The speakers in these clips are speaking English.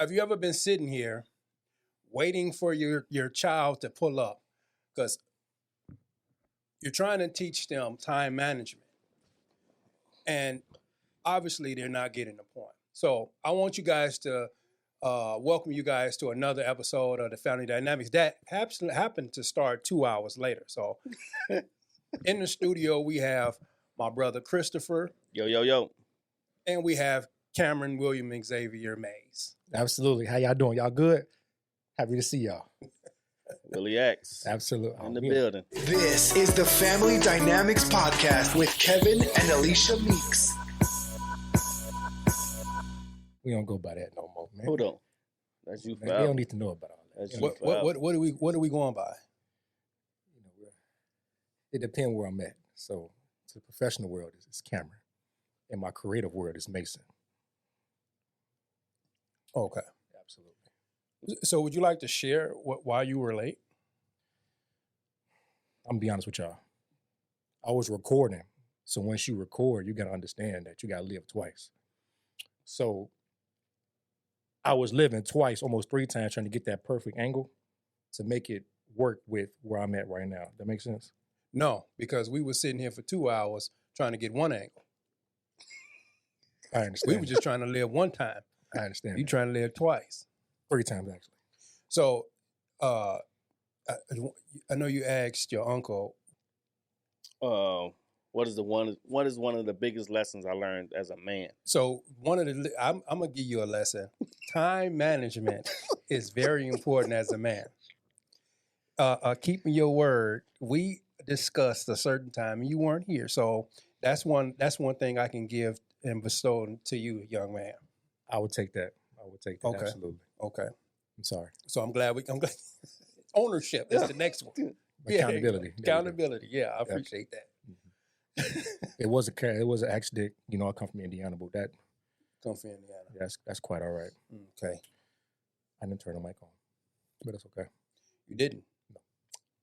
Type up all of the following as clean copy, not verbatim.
have you ever been sitting here waiting for your child to pull up? Because you're trying to teach them time management. And obviously they're not getting the point. So I want you guys to welcome you guys to another episode of the Family Dynamics that happened to start 2 hours later. So in the studio, we have my brother Christopher. Yo, yo, yo. And we have Cameron William Xavier Mays. Absolutely. How y'all doing? Y'all good? Happy to see y'all. Willie X. Absolutely. In the building. This is the Family Dynamics Podcast with Kevin and Alicia Meeks. We don't go by that no more, man. Hold on. That's you Man, forever. they don't need to know about all that. That's You know, you forever. What are we going by? it depends where I'm at. So, to the professional world, it's Cameron. In my creative world, it's Mason. Okay. Absolutely. So would you like to share why you were late? I'm gonna be honest with y'all. I was recording. So once you record, you got to understand that you got to live twice. So I was living twice, almost 3 times, trying to get that perfect angle to make it work with where I'm at right now. That makes sense? No, because we were sitting here for 2 hours trying to get one angle. I understand. We were just trying to live one time. I understand. You trying to live twice. 3 times, actually. So I know you asked your uncle. What is one of the biggest lessons I learned as a man? So I'm gonna give you a lesson. Time management is very important as a man. Keeping your word. We discussed a certain time and you weren't here. So that's one thing I can give and bestow to you, young man. I would take that. Okay. Absolutely. Okay. I'm sorry. So I'm glad ownership is the next one. Accountability. Accountability. Yeah, I appreciate that. It was an accident. You know, I come from Indiana, but that Come from Indiana. that's quite all right. Okay. I didn't turn the mic on, but it's okay. You didn't?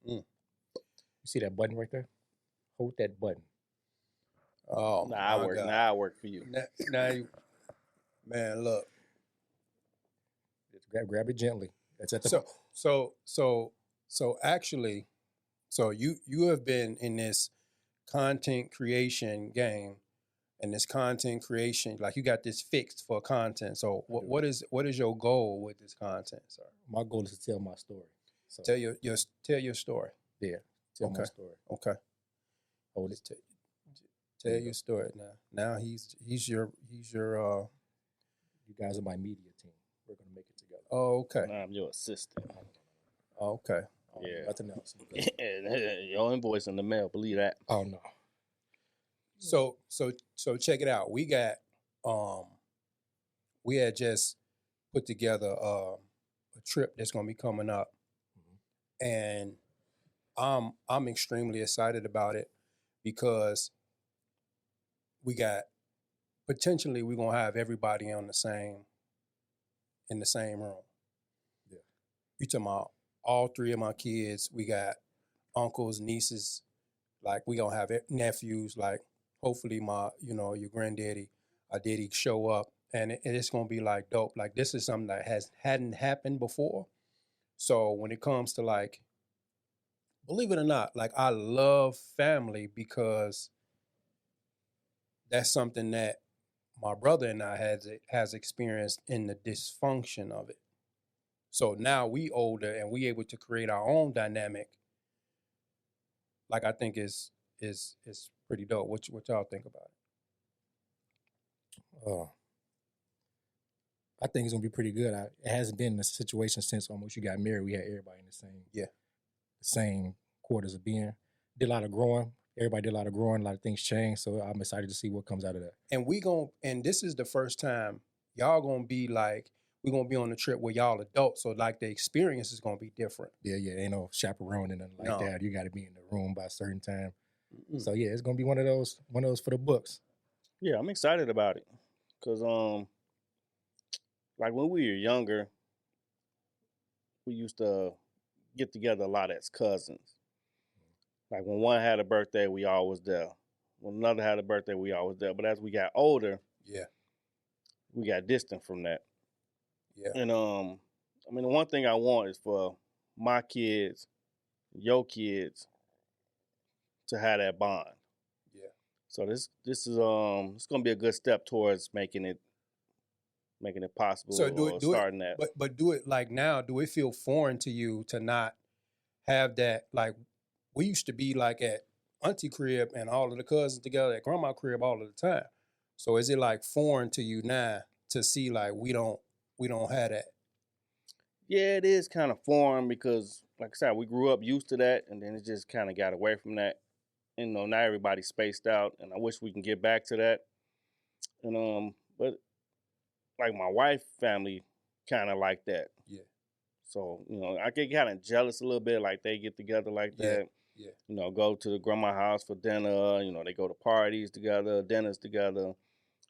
You see that button right there? Hold that button. Oh, Nah, I work for you. Now you, man, look. Just grab it gently. That's at the So actually, you have been in this content creation game, and this content creation, like you got this fixed for content. So what is your goal with this content, sir? My goal is to tell my story. So Tell your story. yeah, tell my Okay. story. Okay. Hold it. Tell your story now. Now he's your You guys are my media team. We're gonna make it together. Oh, okay. Nah, I'm your assistant. Oh, okay. Yeah. Nothing else. Your invoice in the mail. Believe that. Oh no. So check it out. We had just put together a trip that's gonna be coming up, and I'm extremely excited about it because we're gonna have everybody in the same room. Yeah. You talking about all 3 of my kids? We got uncles, nieces, like we gonna have nephews, like hopefully your granddaddy, daddy show up, and it's gonna be like dope. Like this is something that hadn't happened before. So when it comes to like, believe it or not, like I love family because that's something that my brother and I has experienced in the dysfunction of it. So now we older and we able to create our own dynamic. Like I think is pretty dope. What y'all think about it? I think it's gonna be pretty good. It hasn't been a situation since almost you got married. We had everybody in the same quarters of being. Did a lot of growing. Everybody did a lot of growing. A lot of things changed. So I'm excited to see what comes out of that. And this is the first time y'all gonna be like, we're gonna be on the trip with y'all adults. So like the experience is gonna be different. Yeah. Ain't no chaperone and nothing like that. You got to be in the room by a certain time. Mm-mm. So yeah, it's gonna be one of those for the books. Yeah, I'm excited about it. Cause like when we were younger, we used to get together a lot as cousins. Like when one had a birthday, we all was there. When another had a birthday, we all was there. But as we got older, Yeah. we got distant from that. Yeah. And I mean, the one thing I want is for my kids, your kids, to have that bond. Yeah. So this is it's gonna be a good step towards making it possible So or do it, starting that. but do it like now. Do it feel foreign to you to not have that? Like we used to be like at auntie crib and all of the cousins together at grandma crib all of the time. So is it like foreign to you now to see like we don't have that? Yeah, it is kind of foreign because, like I said, we grew up used to that, and then it just kind of got away from that. You know, now everybody's spaced out, and I wish we can get back to that. And but like my wife family, kind of like that. Yeah. So you know, I get kind of jealous a little bit, like they get together like Yeah. that. Yeah. You know, go to the grandma house for dinner. You know, they go to parties together, dinners together,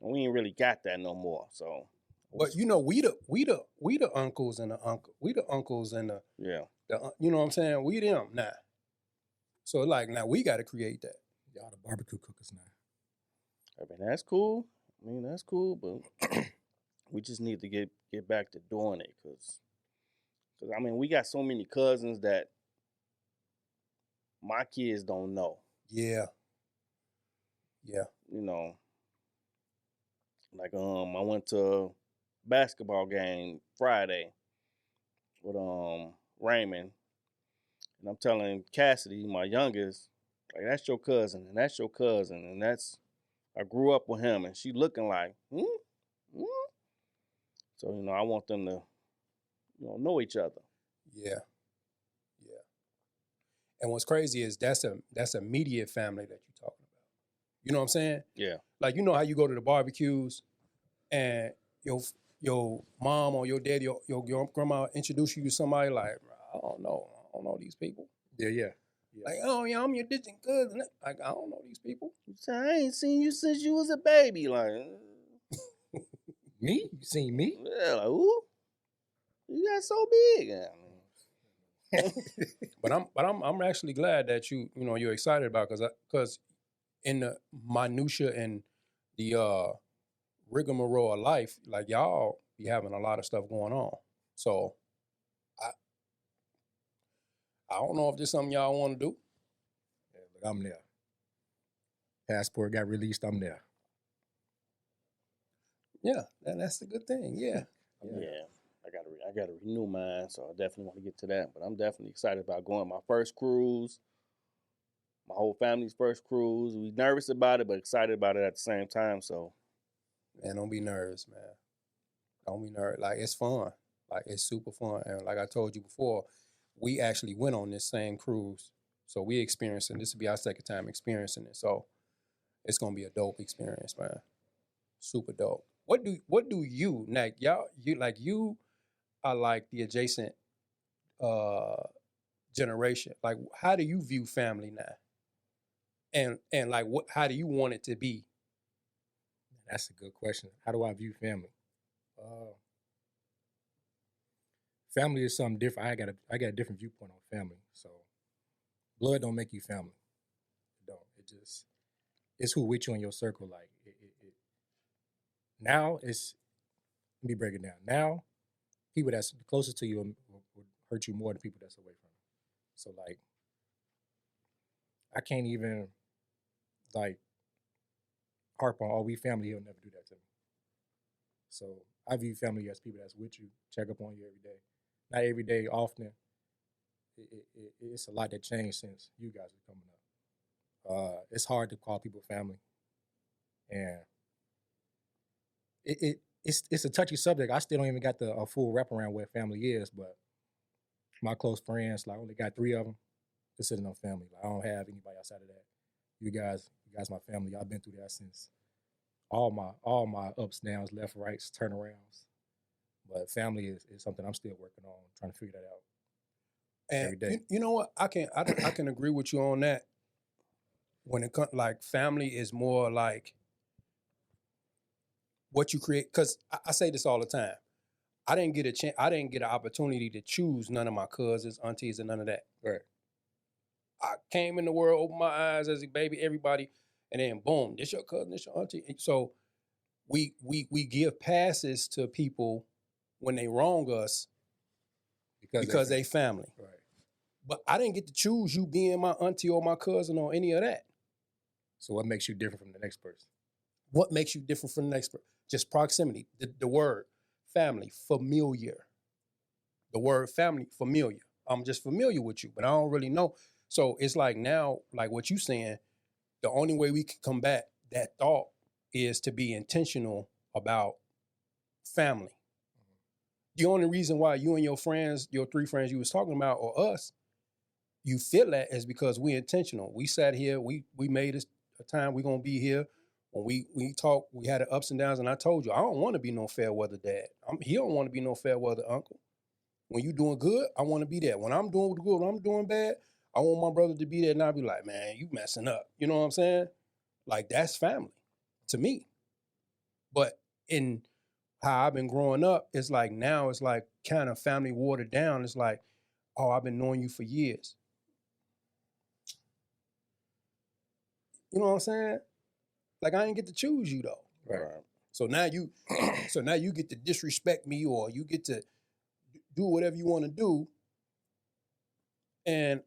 and we ain't really got that no more. So. But you know, we the uncles and the uncles and Yeah. you know what I'm saying? We them now. So like now we got to create that. Y'all the barbecue cookers now. I mean, that's cool. But we just need to get back to doing it because I mean, we got so many cousins that my kids don't know. Yeah. Yeah. You know, like I went to a basketball game Friday with Raymond, and I'm telling Cassidy, my youngest, like that's your cousin, and that's your cousin, and that's I grew up with him, and she looking like, hmm? So you know, I want them to, know each other. Yeah. Yeah. And what's crazy is that's a immediate family that you're talking about. You know what I'm saying? Yeah. Like you know how you go to the barbecues and your mom or your daddy or your grandma introduce you to somebody like, I don't know these people. Yeah. Like, oh yeah, I'm your distant cousin. Like, I don't know these people. I ain't seen you since you was a baby. Like, Me? You seen me? yeah, like, ooh, you got so big. But I'm actually glad that you're excited about because in the minutia and the rigmarole of life, like y'all be having a lot of stuff going on. So I don't know if this is something y'all want to do. Yeah, look, I'm there. Passport got released, I'm there. Yeah, that's the good thing. Yeah. Yeah. I gotta renew mine, so I definitely want to get to that. But I'm definitely excited about going my first cruise. My whole family's first cruise. We nervous about it, but excited about it at the same time. So, Man, don't be nervous, man. Don't be nervous. Like it's fun. Like it's super fun. And like I told you before, we actually went on this same cruise. So we experiencing this will be our second time experiencing it. So it's gonna be a dope experience, man. Super dope. What do you like you are like the adjacent generation. Like how do you view family now? And like how do you want it to be? That's a good question. How do I view family? Family is something different. I got a different viewpoint on family. So blood don't make you family. It don't. It's who with you in your circle. Like now it's, let me break it down. Now people that's closest to you will hurt you more than people that's away from you. So like I can't even like harp on, we family, he'll never do that to me. So I view family as people that's with you, check up on you every day. Not every day, often. It's a lot that changed since you guys are coming up. It's hard to call people family. And it's a touchy subject. I still don't even got a full wraparound where family is, but my close friends, like I only got 3 of them consider them family. Like, I don't have anybody outside of that. You guys my family. I've been through that since all my ups, downs, left, rights, turnarounds. But family is something I'm still working on, trying to figure that out. And every day. You know what? I can agree with you on that. When it comes like family is more like what you create. Because I say this all the time. I didn't get a chance. I didn't get an opportunity to choose none of my cousins, aunties, and none of that. Right. I came in the world, opened my eyes as a baby, everybody, and then boom, this your cousin, this your auntie. So we give passes to people when they wrong us because they family. Right. But I didn't get to choose you being my auntie or my cousin or any of that. So what makes you different from the next person? What makes you different from the next person? Just proximity. The word family, familiar. The word family, familiar. I'm just familiar with you, but I don't really know. So it's like now, like what you saying, the only way we can combat that thought is to be intentional about family. The only reason why you and your friends, your 3 friends you was talking about, or us, you feel that is because we intentional. We sat here, we made a time we're gonna be here. When we talked, we had the ups and downs, and I told you, I don't want to be no fair weather dad. He don't want to be no fair weather uncle. When you doing good, I want to be there. When I'm doing good, when I'm doing bad, I want my brother to be there, and I'll be like, man, you messing up. You know what I'm saying? Like, that's family to me. But in how I've been growing up, it's like now it's like kind of family watered down. It's like, oh, I've been knowing you for years. You know what I'm saying? Like, I didn't get to choose you though. Right. So now you get to disrespect me, or you get to do whatever you want to do. And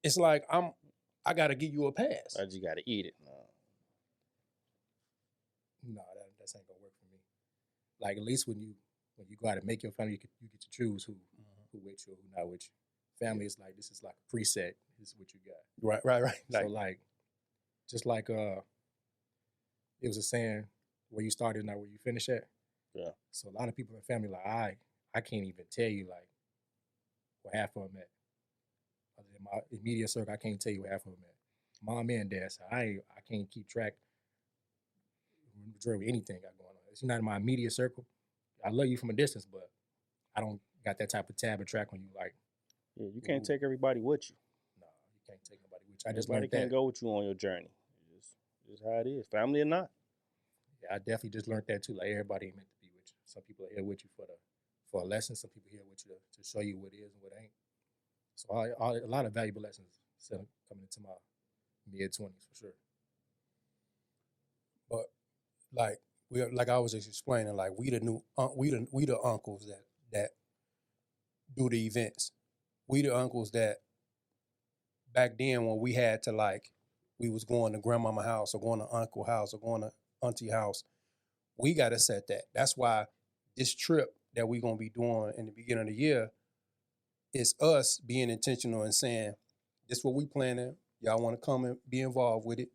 it's like I gotta give you a pass. I just gotta eat it. No, that ain't gonna work for me. Like, at least when you go out and make your family, you get to choose who with you or who not with you. Family is like, this is like a preset. This is what you got. Right. So like, just like it was a saying, where you started, not where you finish at. Yeah. So a lot of people in family like, I can't even tell you like where half of them at. Other than my immediate circle, I can't tell you where half of them at. Mom and dad, so I can't keep track of anything got going on. It's not in my immediate circle. I love you from a distance, but I don't got that type of tab or track on you. Like, Yeah, you can't take everybody with you. no, you can't take nobody with you. I just Everybody learned that. can't go with you on your journey. It's how it is, family or not. Yeah, I definitely just learned that too. Like, everybody ain't meant to be with you. Some people are here with you for a lesson. Some people are here with you to show you what is and what ain't. So a lot of valuable lessons coming into my mid-20s for sure. But like I was just explaining, like we the uncles that do the events. We the uncles that back then when we had to, like, we was going to grandmama house or going to uncle house or going to auntie house, we got to set that. That's why this trip that we going to be doing in the beginning of the year is us being intentional and saying, this is what we planning. Y'all want to come and be involved with it.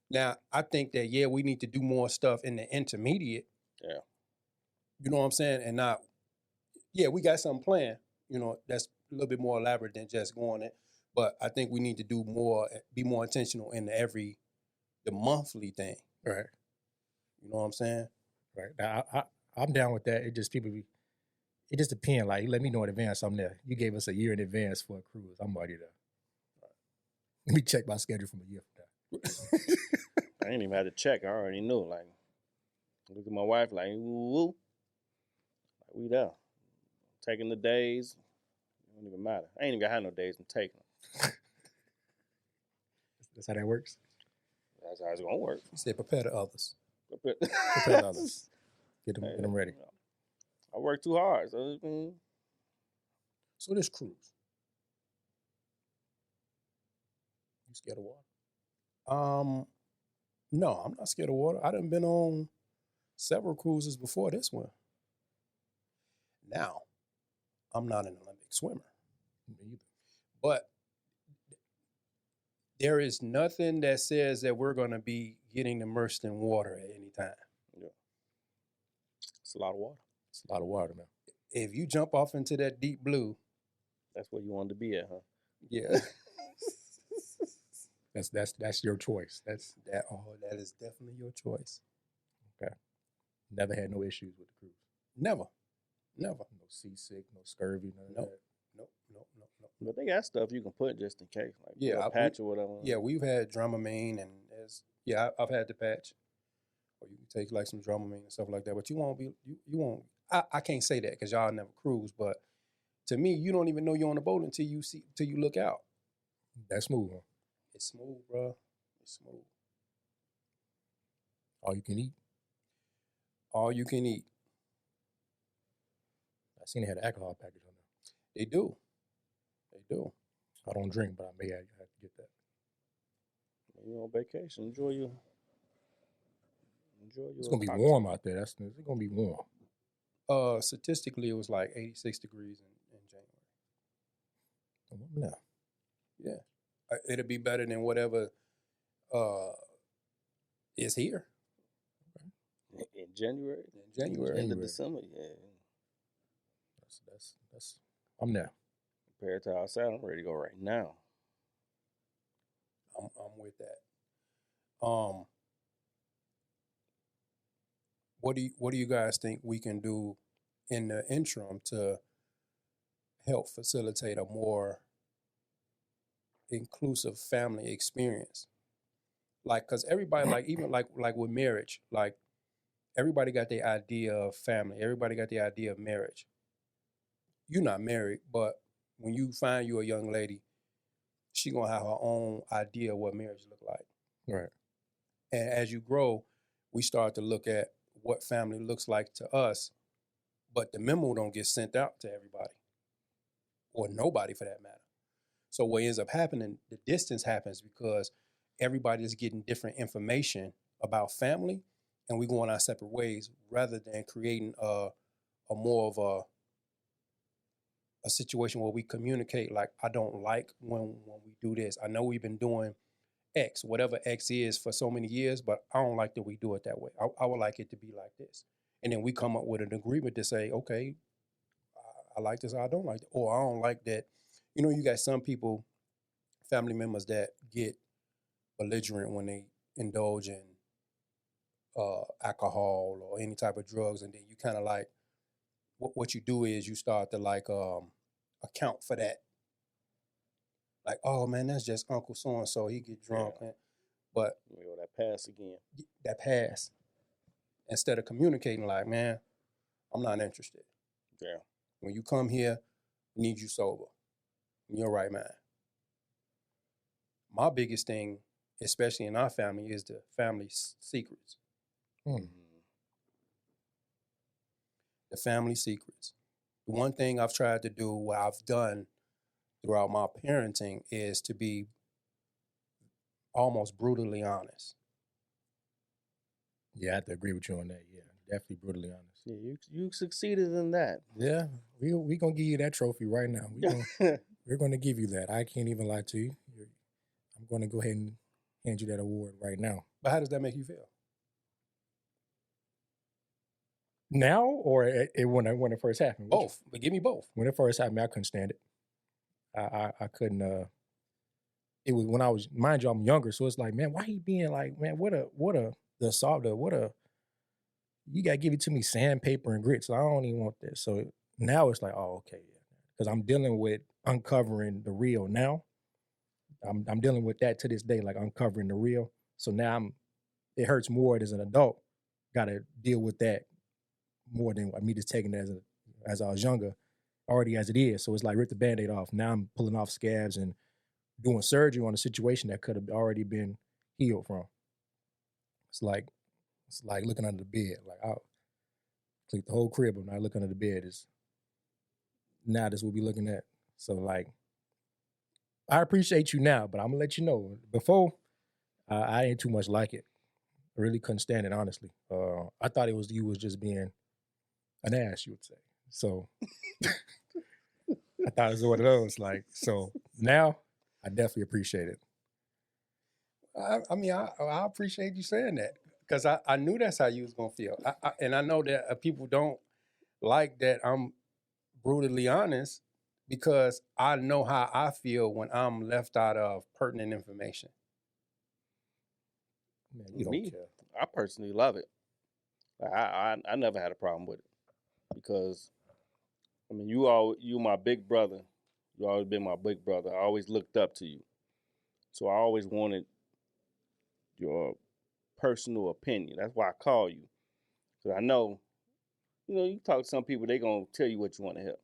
Now, I think that, yeah, we need to do more stuff in the intermediate. Yeah. You know what I'm saying? And not, yeah, we got something planned, that's a little bit more elaborate than just going it. But I think we need to do more, be more intentional in the monthly thing. Right. You know what I'm saying? Right. Now, I'm down with that. It just it just depends. Like, let me know in advance I'm there. You gave us a year in advance for a cruise. I'm already there. Right. Let me check my schedule from a year from now. I ain't even had to check. I already knew. Like, look at my wife, like, woo. Like, we there. Taking the days. It don't even matter. I ain't even got no days. I'm taking them. That's how that works? That's how it's going to work. You said prepare to others. Prepare others. Get them ready. I work too hard. So, So this cruise. You scared of water? No, I'm not scared of water. I done been on several cruises before this one. Now, I'm not an Olympic swimmer. Me either. But there is nothing that says that we're going to be getting immersed in water at any time. Yeah. It's a lot of water. It's a lot of water, man. If you jump off into that deep blue, That's where you wanted to be at, huh? yeah. That's your choice. That is definitely your choice. Okay. Never had no issues with the cruise. Never. No seasick, no scurvy, none of that. Nope. But they got stuff you can put just in case, like Yeah, a patch or whatever. Yeah, we've had Dramamine, and I've had the patch, or you can take like some Dramamine and stuff like that. But you won't be, you won't. I can't say that because y'all never cruise, but to me, you don't even know you're on the boat until you look out. That's smooth, huh? It's smooth, bro. It's smooth. All you can eat. All you can eat. I seen they had an alcohol package on there. They do. They do. I don't drink, but I may have to get that. You on vacation? Enjoy your. It's gonna be warm out there. It's gonna be warm. Statistically, it was like 86 degrees in January. No. Yeah. It'll be better than whatever is here. In January. In January. End of December. Yeah. That's. I'm there. Compared to outside, I'm ready to go right now. I'm with that. What do you guys think we can do in the interim to help facilitate a more inclusive family experience? Like, cause everybody, like, even like with marriage, like everybody got their idea of family. Everybody got the idea of marriage. You're not married, but when you find you a young lady, she gonna have her own idea of what marriage look like. Right. And as you grow, we start to look at what family looks like to us, but the memo don't get sent out to everybody or nobody for that matter. So what ends up happening, the distance happens because everybody is getting different information about family and we go on our separate ways rather than creating a more of a situation where we communicate like, I don't like when we do this. I know we've been doing X, whatever X is for so many years, but I don't like that we do it that way. I would like it to be like this. And then we come up with an agreement to say, okay, I like this, or I don't like it. Or I don't like that. You know, you got some people, family members that get belligerent when they indulge in alcohol or any type of drugs. And then you kind of like, what you do is you start to like account for that. Like, oh man, that's just Uncle so-and-so. He get drunk. Yeah. But that pass again. That pass. Instead of communicating like, man, I'm not interested. Yeah. When you come here, we need you sober. In your right mind. My biggest thing, especially in our family, is the family secrets. Mm-hmm. The family secrets. The one thing I've tried to do, what I've done throughout my parenting, is to be almost brutally honest. Yeah, I have to agree with you on that. Yeah, definitely brutally honest. Yeah, you succeeded in that. Yeah, we gonna give you that trophy right now. We're gonna give you that. I can't even lie to you. I'm gonna go ahead and hand you that award right now. But how does that make you feel? Now or when it first happened? Both. But give me both. When it first happened, I couldn't stand it. I couldn't. It was when I was, mind you, I'm younger, so it's like, man, why he being like, man, you gotta give it to me sandpaper and grit, so I don't even want this. So now it's like, oh, okay, yeah, because I'm dealing with uncovering the real now. I'm dealing with that to this day, like uncovering the real. So now it hurts more as an adult. Got to deal with that more than me just taking it as I was younger, already as it is. So it's like rip the Band-Aid off. Now I'm pulling off scabs and doing surgery on a situation that could have already been healed from. It's like looking under the bed. Like I'll clean the whole crib, but when I look under the bed, now this we'll be looking at. So like, I appreciate you now, but I'm gonna let you know. Before, I didn't too much like it. I really couldn't stand it, honestly. I thought you was just being an ass, you would say. So I thought it was one of those. Like, so now I definitely appreciate it. I mean, I appreciate you saying that because I knew that's how you was gonna feel, and I know that people don't like that I'm brutally honest because I know how I feel when I'm left out of pertinent information. Man, you don't care. I personally love it. I never had a problem with it because, I mean, you my big brother. You always been my big brother. I always looked up to you, so I always wanted your personal opinion. That's why I call you, because I know, you talk to some people, they gonna tell you what you want to hear.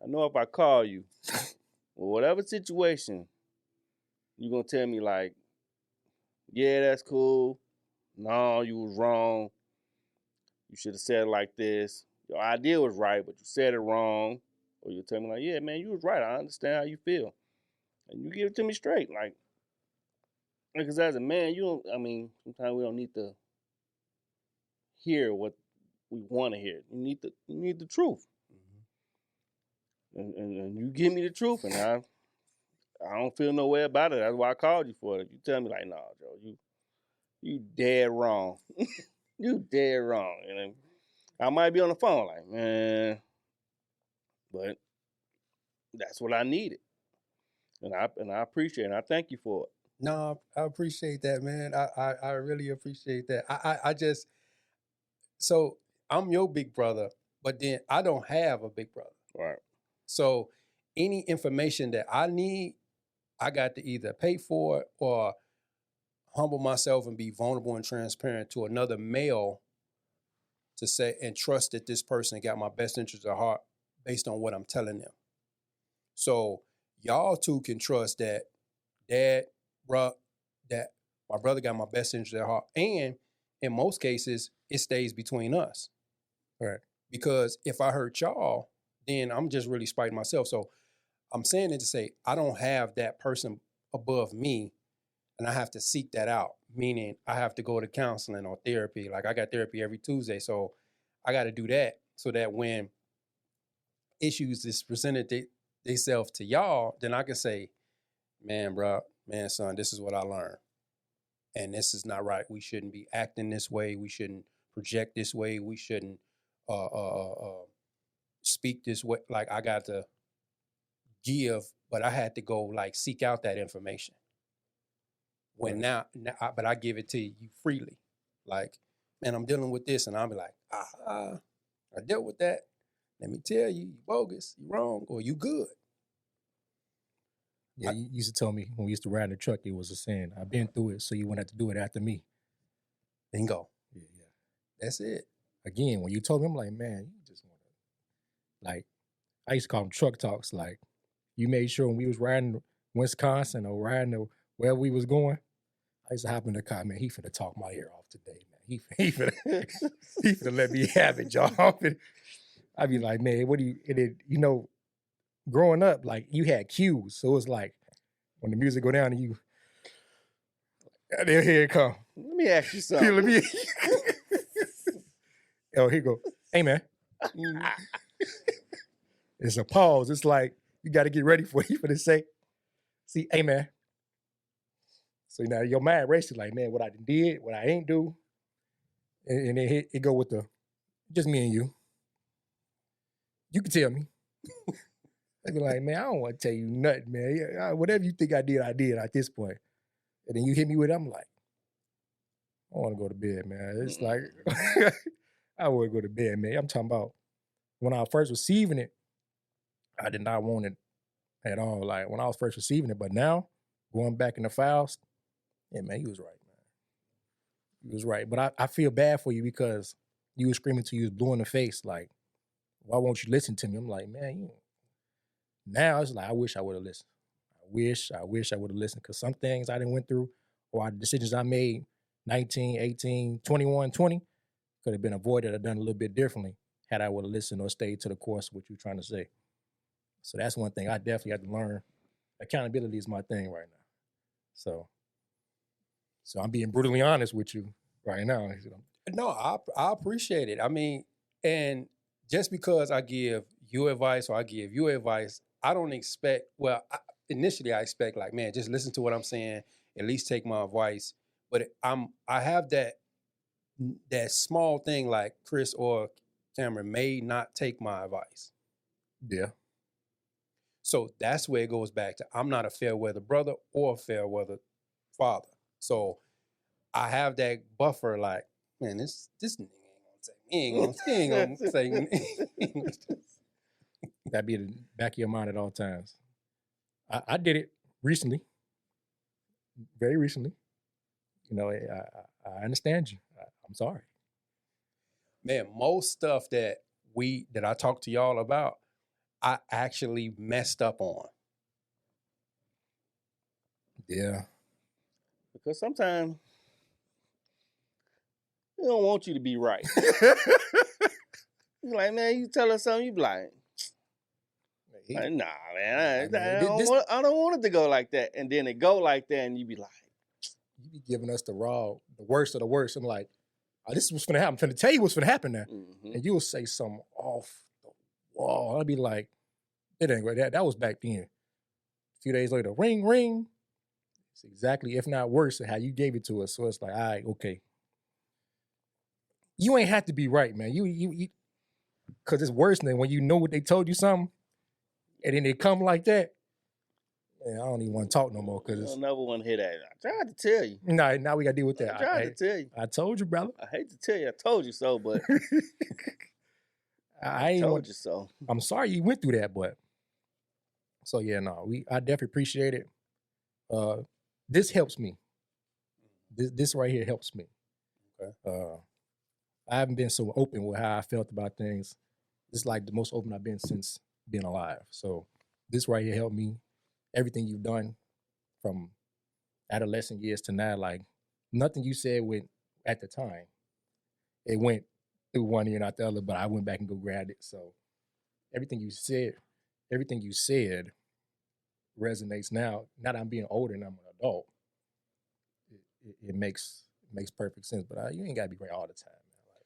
I know if I call you, well, whatever situation, you gonna tell me like, yeah, that's cool. No, you was wrong. You should have said it like this. your idea was right, but you said it wrong, or you tell me like, yeah, man, you was right. I understand how you feel, and you give it to me straight, like, because as a man, you don't. I mean, sometimes we don't need to hear what we want to hear. You need the truth, and you give me the truth, and I don't feel no way about it. That's why I called you for it. You tell me like, nah, Joe, you dead wrong. You dead wrong. And I might be on the phone like, man, but that's what I needed. And I appreciate it. And I thank you for it. No, I appreciate that, man. I really appreciate that. I just, so I'm your big brother, but then I don't have a big brother. Right. So any information that I need, I got to either pay for it or humble myself and be vulnerable and transparent to another male to say and trust that this person got my best interest at heart based on what I'm telling them. So y'all two can trust that that my brother got my best interest at heart. And in most cases, it stays between us. Right. Because if I hurt y'all, then I'm just really spiting myself. So I'm saying it to say I don't have that person above me and I have to seek that out, meaning I have to go to counseling or therapy. Like I got therapy every Tuesday. So I got to do that so that when issues is presented themselves to y'all, then I can say, man, bro, man, son, this is what I learned. And this is not right. We shouldn't be acting this way. We shouldn't project this way. We shouldn't speak this way. Like I got to give, but I had to go like seek out that information. When now but I give it to you freely. Like, man, I'm dealing with this, and I'll be like, I dealt with that. Let me tell you, you bogus, you wrong, or you good. Yeah, you used to tell me when we used to ride in the truck, it was a saying, I've been through it, so you wouldn't have to do it after me. Bingo. Yeah. That's it. Again, when you told me, I'm like, man, you just want to, like, I used to call them truck talks. Like, you made sure when we was riding Wisconsin or riding to wherever we was going, I used to hop in the car, man, he finna talk my ear off today, man. He finna let me have it, y'all. I'd be like, man, what do you, growing up, like, you had cues. So it was like, when the music go down and you, there, here it come. Let me ask you something. Let me, oh, here you go. Hey, man. It's a pause. It's like, you got to get ready for what you finna say. See, hey, man. So now your mind races like, man, what I did, what I ain't do. And then it go with just me and you. You can tell me. I'd be like, man, I don't want to tell you nothing, man. Yeah, whatever you think I did at this point. And then you hit me with it, I'm like, I want to go to bed, man. It's like, I want to go to bed, man. I'm talking about when I was first receiving it, I did not want it at all. Like when I was first receiving it, but now going back in the files, yeah, man, you was right, man. You was right. But I feel bad for you because you were screaming till you was blue in the face. Like, why won't you listen to me? I'm like, man, now it's like, I wish I would have listened. I wish I would have listened because some things I didn't went through or decisions I made 19, 18, 21, 20 could have been avoided or done a little bit differently had I would have listened or stayed to the course of what you're trying to say. So that's one thing I definitely have to learn. Accountability is my thing right now. So I'm being brutally honest with you right now. No, I appreciate it. I mean, and just because I give you advice or I give you advice, I don't expect, initially I expect like, man, just listen to what I'm saying, at least take my advice. But I have that small thing like Chris or Cameron may not take my advice. Yeah. So that's where it goes back to I'm not a fair weather brother or a fair weather father. So I have that buffer like, man, this nigga ain't gonna say me. That be in the back of your mind at all times. I did it recently, very recently. I understand you. I'm sorry. Man, most stuff that I talk to y'all about, I actually messed up on. Yeah. Because sometimes they don't want you to be right. You like, man, you tell her something, you be like, He- nah, man, I mean, I don't want it to go like that. And then it go like that, and you be like, you be giving us the worst of the worst. I'm like, oh, this is what's gonna happen. I'm finna tell you what's gonna happen now. mm-hmm. And you will say something off the wall. I'll be like, it ain't right. That was back then. A few days later, ring, ring. It's exactly, if not worse, than how you gave it to us. So it's like, all right, okay. You ain't have to be right, man. You because it's worse than when you know what they told you something, and then they come like that. Man, I don't even want to talk no more because You it's don't never want to hear that. I tried to tell you. nah, now we gotta deal with that. I tried to tell you. I told you, brother. I hate to tell you, I told you so, but I ain't told want, you so. I'm sorry you went through that, but so yeah, no, I definitely appreciate it. This helps me. This right here helps me. Okay. I haven't been so open with how I felt about things. It's like the most open I've been since being alive. So this right here helped me. Everything you've done from adolescent years to now, like nothing you said went at the time. It went through one ear and out the other, but I went back and go grab it. So everything you said resonates now. Now that I'm being older and I'm an adult, it makes perfect sense. But you ain't gotta be right all the time, man. Like,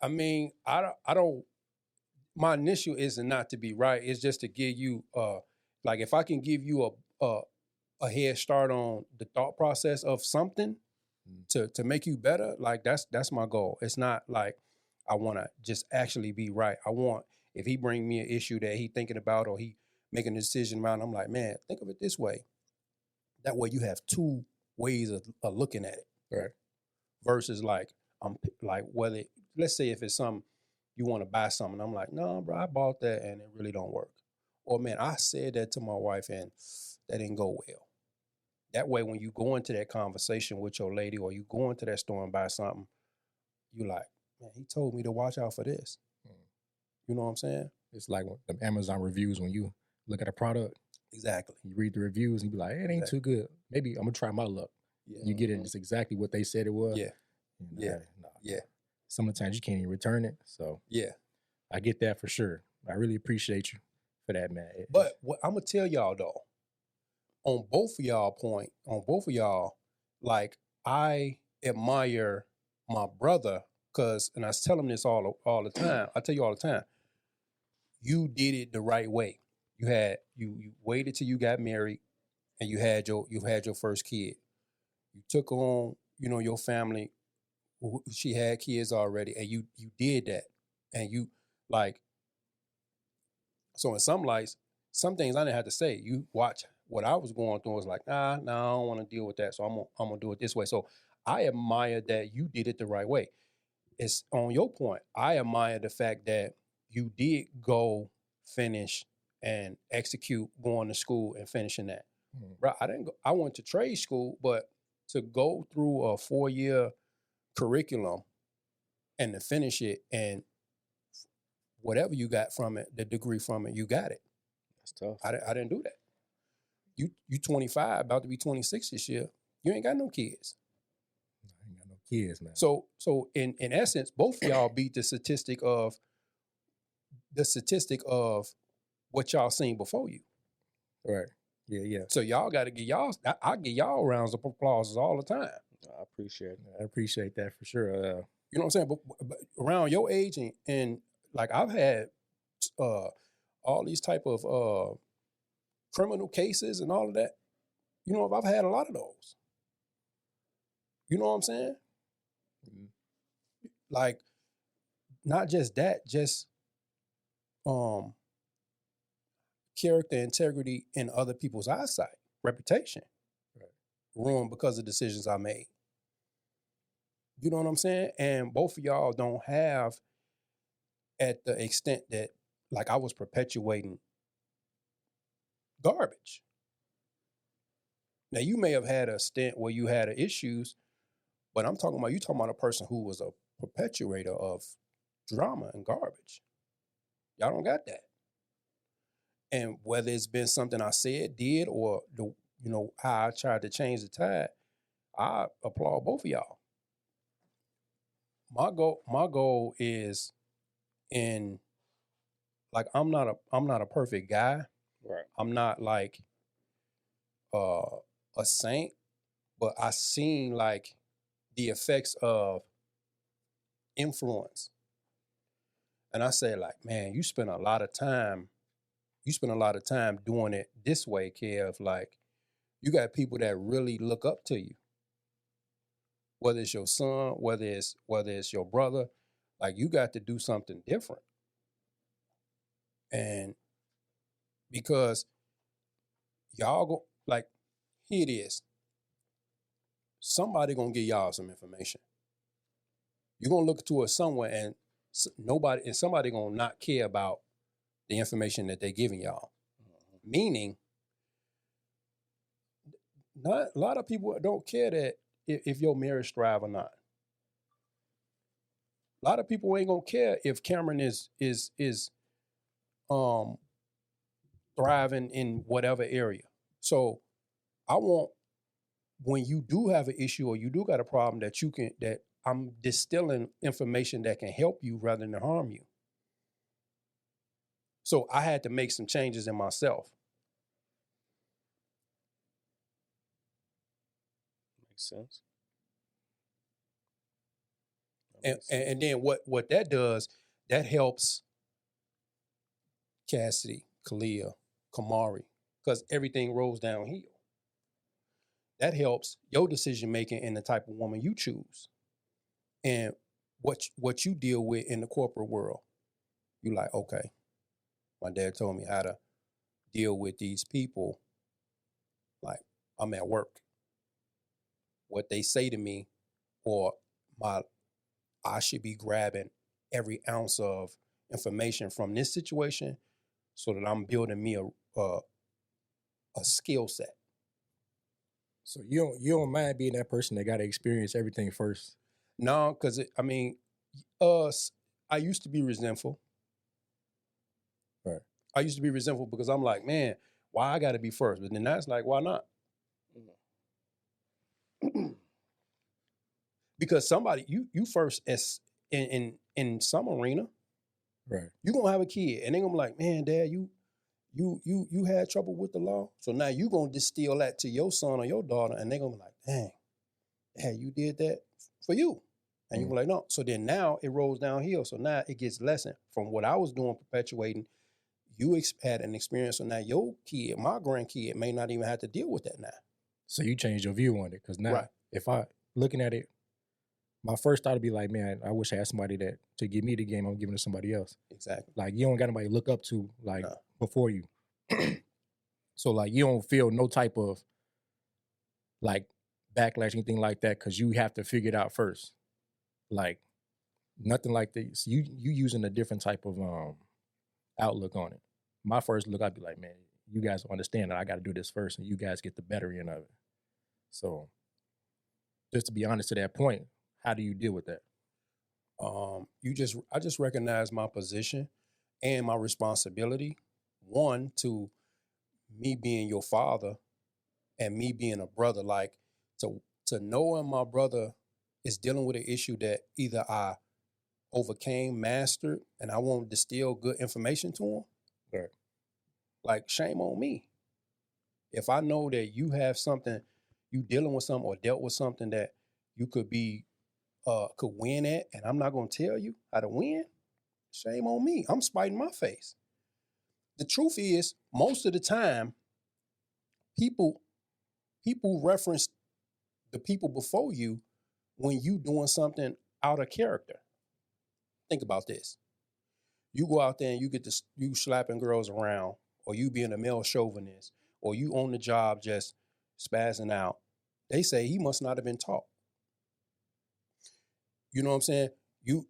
I mean, I don't. My initial is not to be right. It's just to give you, like, if I can give you a head start on the thought process of something to make you better. Like that's my goal. It's not like I want to just actually be right. I want, if he bring me an issue that he thinking about or he making a decision around, I'm like, man, think of it this way. That way you have two ways of looking at it. right. Versus like, I'm like, whether, let's say if it's something you want to buy something, I'm like, no, bro, I bought that and it really don't work. Or man, I said that to my wife and that didn't go well. That way, when you go into that conversation with your lady or you go into that store and buy something, you like, man, he told me to watch out for this. You know what I'm saying? It's like the Amazon reviews when you look at a product. Exactly. You read the reviews and you be like, it ain't too good. Maybe I'm gonna try my luck. Yeah. You get it, it's exactly what they said it was. Yeah. Yeah. Nah. Yeah. Some of the times you can't even return it. So Yeah. I get that for sure. I really appreciate you for that, man. But what I'm gonna tell y'all though, on both of y'all, like I admire my brother because, and I tell him this all the time. I tell you all the time, you did it the right way. You waited till you got married and you had your first kid. You took on, your family. She had kids already, and you did that, and you like. So in some lights, some things I didn't have to say. You watch what I was going through. Was like, no, I don't want to deal with that. So I'm gonna do it this way. So I admire that you did it the right way. It's on your point. I admire the fact that you did go finish and execute going to school and finishing that. Bro, I didn't go, I went to trade school, but to go through a 4-year curriculum and to finish it and whatever you got from it, the degree from it, you got it. That's tough. I didn't do that. You 25, about to be 26 this year. You ain't got no kids. I ain't got no kids, man. So in essence, both of y'all beat the statistic of what y'all seen before you. Right. Yeah. So y'all got to get y'all. I give y'all rounds of applause all the time. I appreciate it. I appreciate that for sure. You know what I'm saying? But around your age and like I've had all these type of criminal cases and all of that. I've had a lot of those. You know what I'm saying? Mm-hmm. Like, not just that, just character, integrity in other people's eyesight, reputation, right, ruined because of decisions I made. You know what I'm saying? And both of y'all don't have at the extent that, like, I was perpetuating garbage. Now, you may have had a stint where you had issues, but you talking about a person who was a perpetuator of drama and garbage. Y'all don't got that. And whether it's been something I said, did, or how I tried to change the tide, I applaud both of y'all. My goal is And like I'm not a perfect guy. Right. I'm not like a saint, but I seen like the effects of influence. And I say like, man, you spend a lot of time doing it this way, Kev. Like you got people that really look up to you. Whether it's your son, whether it's your brother, like you got to do something different. And because y'all go like, here it is. Somebody gonna give y'all some information. You're gonna look to it somewhere, and somebody gonna not care about the information that they're giving y'all. Mm-hmm. Meaning, not a lot of people don't care that if your marriage thrive or not. A lot of people ain't gonna care if Cameron is thriving in whatever area. So I want, when you do have an issue or you do got a problem, that I'm distilling information that can help you rather than harm you. So I had to make some changes in myself. Makes sense. And then what that does, that helps Cassidy, Kalia, Kamari, because everything rolls downhill. That helps your decision making and the type of woman you choose, and what you deal with in the corporate world. You like, okay, my dad told me how to deal with these people. Like I'm at work. What they say to me, or I should be grabbing every ounce of information from this situation so that I'm building me a skill set. So you don't mind being that person that got to experience everything first? No, because I used to be resentful. Right. I used to be resentful because I'm like, man, why I got to be first? But then that's like, why not? Because somebody, you first as in some arena, right? You gonna have a kid, and they gonna be like, man, Dad, you had trouble with the law, so now you gonna distill that to your son or your daughter, and they gonna be like, dang, Dad, you did that for you, and you be like, no. So then now it rolls downhill. So now it gets lessened from what I was doing, perpetuating. You had an experience, so now your kid, my grandkid, may not even have to deal with that now. So you changed your view on it, because now, right. If I looking at it, my first thought would be like, man, I wish I had somebody that to give me the game I'm giving to somebody else. Exactly. Like you don't got nobody to look up to like before you. So like you don't feel no type of like backlash, anything like that, because you have to figure it out first. Like nothing like this. You using a different type of outlook on it. My first look, I'd be like, man, you guys don't understand that I got to do this first, and you guys get the better end of it. So just to be honest to that point, how do you deal with that? I just recognize my position and my responsibility. One, to me being your father and me being a brother, like to knowing my brother is dealing with an issue that either I overcame, mastered, and I won't distill good information to him. Right. Like shame on me. If I know that you have something, you dealing with something or dealt with something that you could win at, and I'm not going to tell you how to win, shame on me. I'm spiting my face. The truth is, most of the time, people reference the people before you when you doing something out of character. Think about this. You go out there and you slapping girls around, or you being a male chauvinist, or you on the job just spazzing out. They say he must not have been taught. You know what I'm saying? You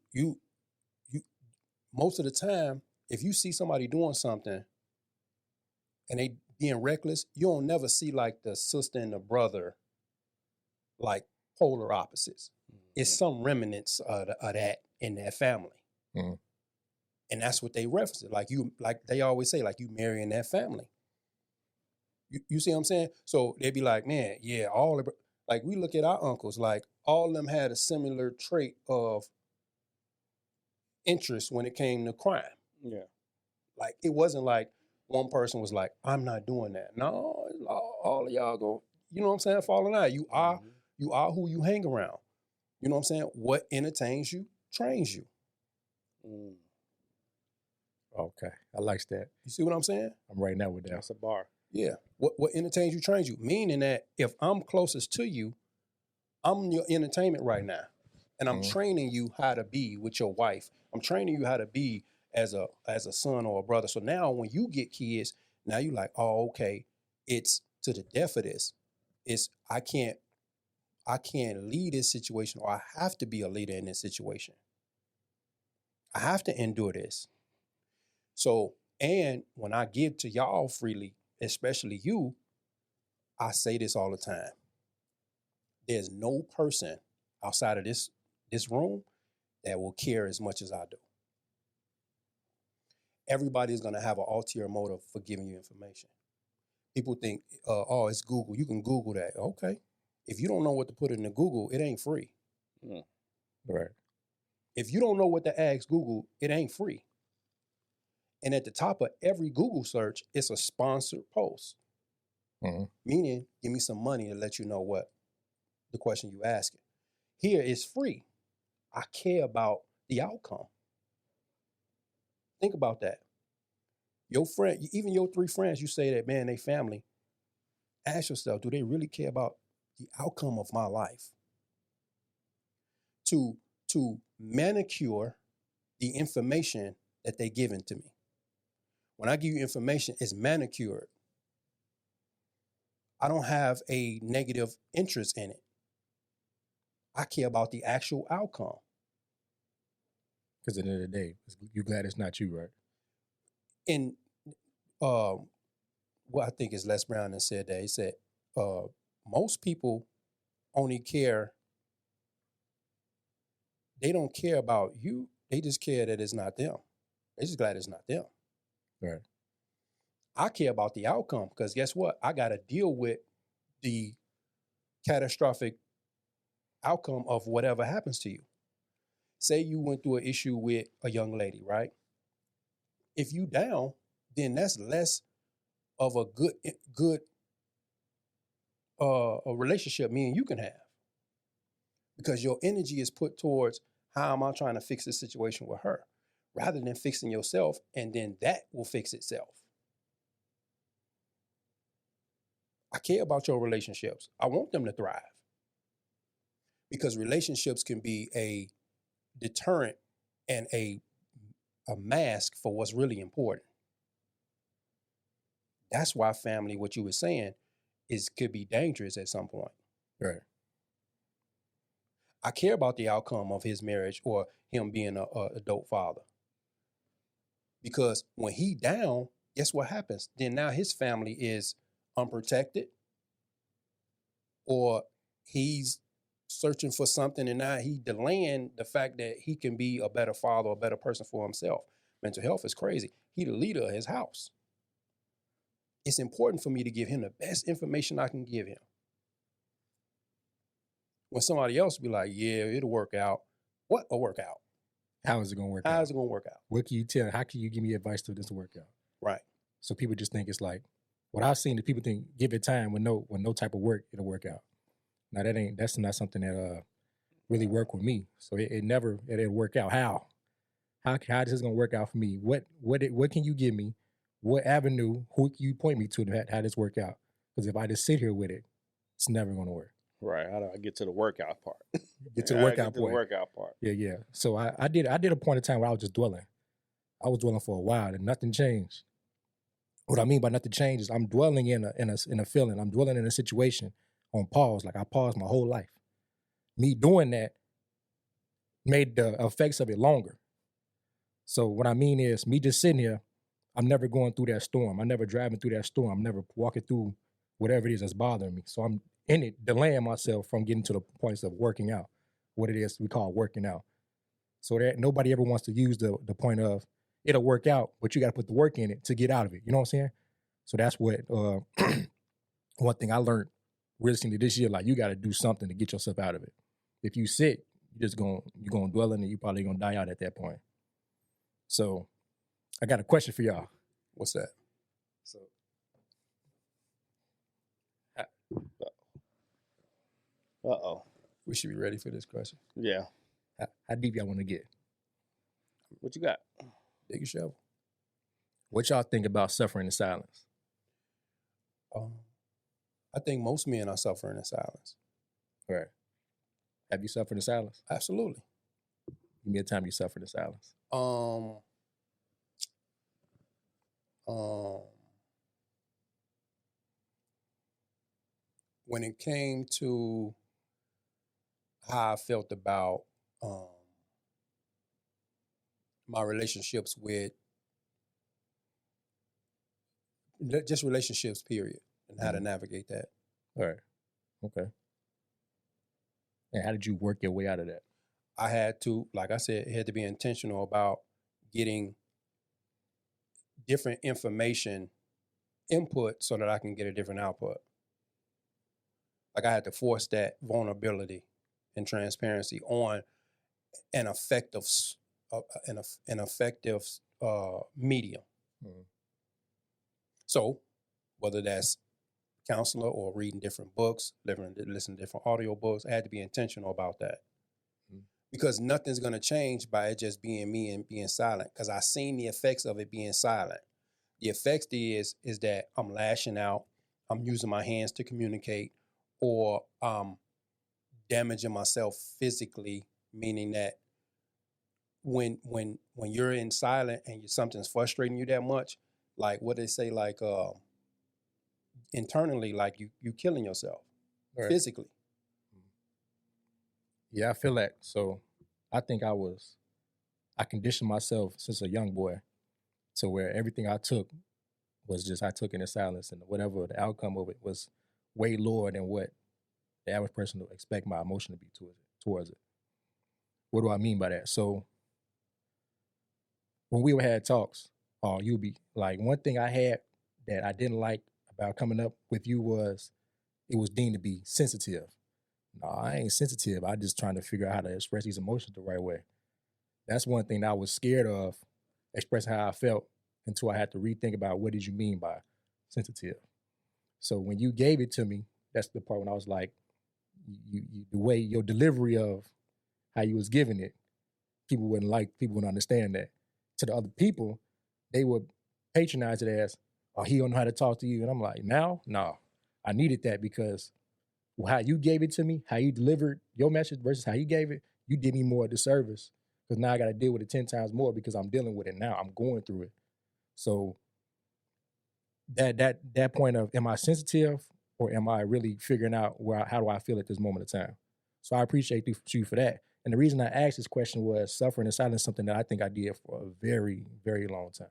most of the time, if you see somebody doing something and they being reckless, you don't never see like the sister and the brother like polar opposites. Mm-hmm. It's some remnants of that in that family. Mm-hmm. And that's what they reference it. Like they always say, like you marrying that family. You see what I'm saying? So they'd be like, man, yeah, like we look at our uncles, like all of them had a similar trait of interest when it came to crime. Yeah. Like, it wasn't like one person was like, I'm not doing that. No, all of y'all go, you know what I'm saying, falling out. You are who you hang around. You know what I'm saying? What entertains you, trains you. Mm. Okay, I like that. You see what I'm saying? I'm right now with that. That's a bar. Yeah. What entertains you, trains you. Meaning that if I'm closest to you, I'm your entertainment right now. And I'm training you how to be with your wife. I'm training you how to be as a son or a brother. So now when you get kids, now you like, oh, okay, it's to the death of this. It's I can't lead this situation, or I have to be a leader in this situation. I have to endure this. So, and when I give to y'all freely, especially you, I say this all the time. There's no person outside of this room that will care as much as I do. Everybody is going to have an ulterior motive for giving you information. People think, oh, it's Google. You can Google that. Okay. If you don't know what to put into Google, it ain't free. Right. If you don't know what to ask Google, it ain't free. And at the top of every Google search, it's a sponsored post. Meaning, give me some money to let you know what the question you asking. Here is free. I care about the outcome. Think about that. Your friend, even your 3 friends, you say that, man, they family. Ask yourself, do they really care about the outcome of my life? To manicure the information that they given to me. When I give you information, it's manicured. I don't have a negative interest in it. I care about the actual outcome. Because at the end of the day, you're glad it's not you, right? And I think it's Les Brown that said that. He said, most people only care, they don't care about you. They just care that it's not them. They're just glad it's not them. Right. I care about the outcome because guess what? I got to deal with the catastrophic outcome of whatever happens to you. Say you went through an issue with a young lady, right? If you down, then that's less of a good a relationship me and you can have. Because your energy is put towards how am I trying to fix this situation with her, rather than fixing yourself, and then that will fix itself. I care about your relationships. I want them to thrive. Because relationships can be a deterrent and a mask for what's really important. That's why family, what you were saying, could be dangerous at some point. Right. I care about the outcome of his marriage or him being a adult father. Because when he down, guess what happens? Then now his family is unprotected, or he's searching for something, and now he delaying the fact that he can be a better father, a better person for himself. Mental health is crazy. He the leader of his house. It's important for me to give him the best information I can give him. When somebody else be like, yeah, it'll work out. What a workout? How is it going to work out? How is it going to work out? What can you tell? How can you give me advice to this to work out? Right. So people just think it's like, what I've seen that people think, give it time with no type of work, it'll work out. Now that's not something that really work with me. So it'll work out. How this is gonna work out for me? What can you give me? What avenue? Who can you point me to how this work out? Because if I just sit here with it, it's never gonna work. Right. How do I get to the workout part? Get to the workout part. The workout part. Yeah. So I did a point in time where I was just dwelling. I was dwelling for a while and nothing changed. What I mean by nothing changed is I'm dwelling in a feeling. I'm dwelling in a situation on pause. Like I paused my whole life. Me doing that made the effects of it longer. So what I mean is me just sitting here, I'm never going through that storm. I'm never driving through that storm. I'm never walking through whatever it is that's bothering me. So I'm in it, delaying myself from getting to the points of working out, what it is we call working out. So that nobody ever wants to use the point of it'll work out, but you got to put the work in it to get out of it. You know what I'm saying? So that's what one thing I learned recently this year, like you got to do something to get yourself out of it. If you sit, you're gonna dwell in it. You probably gonna die out at that point. So I got a question for y'all. What's that? So Uh-oh. We should be ready for this question. Yeah. how deep y'all want to get? What you got? Dig a shovel. What y'all think about suffering in silence? I think most men are suffering in silence. Right. Have you suffered in silence? Absolutely. Give me a time you suffered in silence. When it came to how I felt about my relationships with just relationships, period, and how to navigate that. All right. Okay. And how did you work your way out of that? I had to, like I said, it had to be intentional about getting different information input so that I can get a different output. Like I had to force that vulnerability and transparency on an effective medium. Mm-hmm. So whether that's counselor or reading different books, listening to different audio books, I had to be intentional about that. Mm-hmm. Because nothing's going to change by it just being me and being silent. Because I seen the effects of it being silent. The effects is that I'm lashing out, I'm using my hands to communicate, or damaging myself physically, meaning that when you're in silent and something's frustrating you that much, like what they say, like internally, like you killing yourself physically. Yeah, I feel that. So I think I conditioned myself since a young boy to where everything I took was just, I took it in silence, and whatever the outcome of it was way lower than what the average person would expect my emotion to be towards it. What do I mean by that? So when we had talks, you'd be like, one thing I had that I didn't like about coming up with you was it was deemed to be sensitive. No, I ain't sensitive. I just trying to figure out how to express these emotions the right way. That's one thing that I was scared of, expressing how I felt, until I had to rethink about what did you mean by sensitive. So when you gave it to me, that's the part when I was like, you the way your delivery of how you was giving it, people wouldn't understand that. To the other people, they would patronize it as, oh, he don't know how to talk to you. And I'm like, no, I needed that because how you gave it to me, how you delivered your message versus how you gave it, you did me more disservice, because now I got to deal with it 10 times more because I'm dealing with it now. I'm going through it. So that point of, am I sensitive or am I really figuring out how do I feel at this moment of time? So I appreciate you for that. And the reason I asked this question was suffering in silence, something that I think I did for a very, very long time.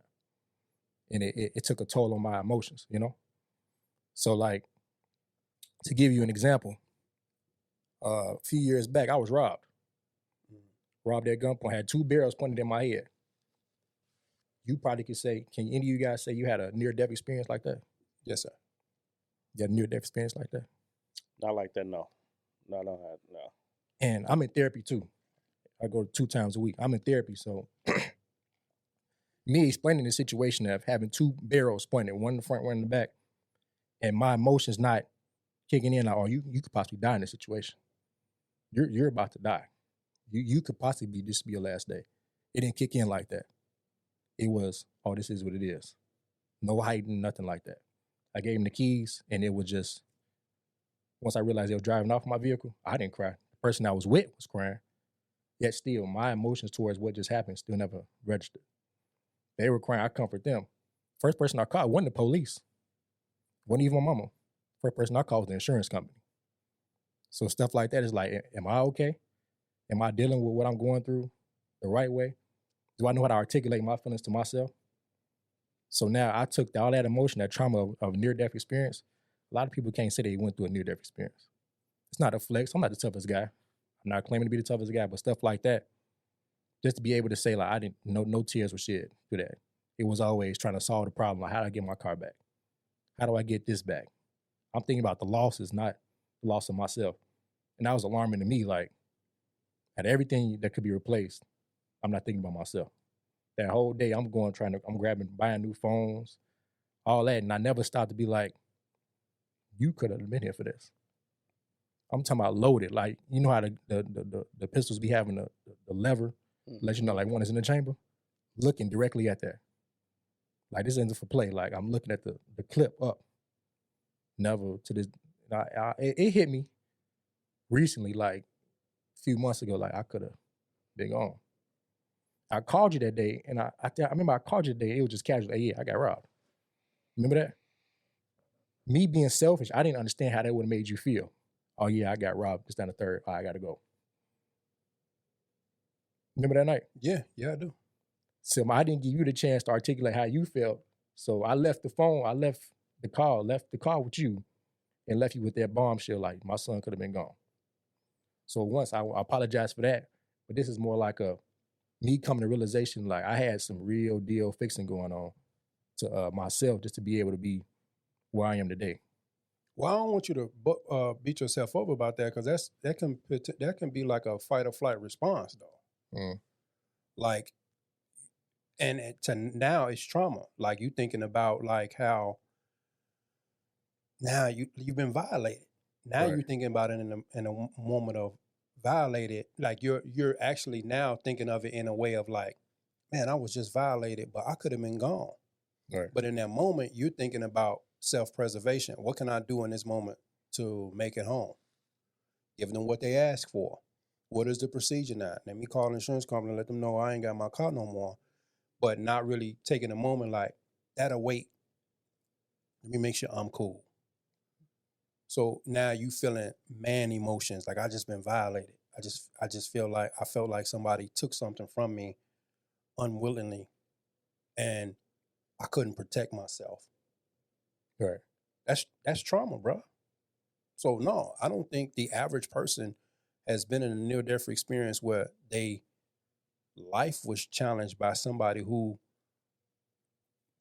And it took a toll on my emotions, you know? So like, to give you an example, a few years back, I was robbed. Robbed at gunpoint, had 2 barrels pointed in my head. You probably could say, can any of you guys say you had a near-death experience like that? Yes, sir. You had a near-death experience like that? Not like that, no. No. And I'm in therapy too. I go 2 times a week. I'm in therapy, so me explaining the situation of having 2 barrels pointed, one in the front, one in the back, and my emotions not kicking in, like, oh, you could possibly die in this situation. You're about to die. You could possibly this be your last day. It didn't kick in like that. It was, oh, this is what it is. No hiding, nothing like that. I gave him the keys, and it was just, once I realized they were driving off my vehicle, I didn't cry. The person I was with was crying. Yet still, my emotions towards what just happened still never registered. They were crying, I comfort them. First person I called wasn't the police. Wasn't even my mama. First person I called was the insurance company. So stuff like that is like, am I okay? Am I dealing with what I'm going through the right way? Do I know how to articulate my feelings to myself? So now I took all that emotion, that trauma of near-death experience. A lot of people can't say they went through a near-death experience. It's not a flex. I'm not the toughest guy. I'm not claiming to be the toughest guy, but stuff like that, just to be able to say, like, I didn't, no tears were shed through that. It was always trying to solve the problem. Like, how do I get my car back? How do I get this back? I'm thinking about the losses, not the loss of myself. And that was alarming to me. Like, out of everything that could be replaced, I'm not thinking about myself. That whole day, I'm buying new phones, all that. And I never stopped to be like, you could have been here for this. I'm talking about loaded. Like, you know how the pistols be having the lever, let you know like one is in the chamber? Looking directly at that. Like, this isn't for play. Like, I'm looking at the clip up. Never to this. It hit me recently, like a few months ago, like I could have been gone. I called you that day, and I remember I called you that day. It was just casual. Hey, yeah, I got robbed. Remember that? Me being selfish, I didn't understand how that would have made you feel. Oh yeah, I got robbed. It's down the third. I gotta go. Remember that night? Yeah, I do. So I didn't give you the chance to articulate how you felt. So I left the phone. I left the call with you, and left you with that bombshell. Like, my son could have been gone. So once I apologize for that, but this is more like me coming to realization, like I had some real deal fixing going on to myself just to be able to be where I am today. Well, I don't want you to beat yourself up about that, because that can be like a fight or flight response, though. Like, and to now it's trauma. Like, you thinking about like how now you've been violated. Now you're thinking about it in a moment of violated. Like, you're actually now thinking of it in a way of like, man, I was just violated, but I could have been gone. Right. But in that moment, you're thinking about self-preservation. What can I do in this moment to make it home? Give them what they ask for. What is the procedure now? Let me call the insurance company and let them know I ain't got my car no more. But not really taking a moment like, that'll wait. Let me make sure I'm cool. So now you feeling man emotions, like I just been violated. I just feel like I felt like somebody took something from me unwillingly, and I couldn't protect myself. Right. That's trauma, bro. So no, I don't think the average person has been in a near-death experience where life was challenged by somebody who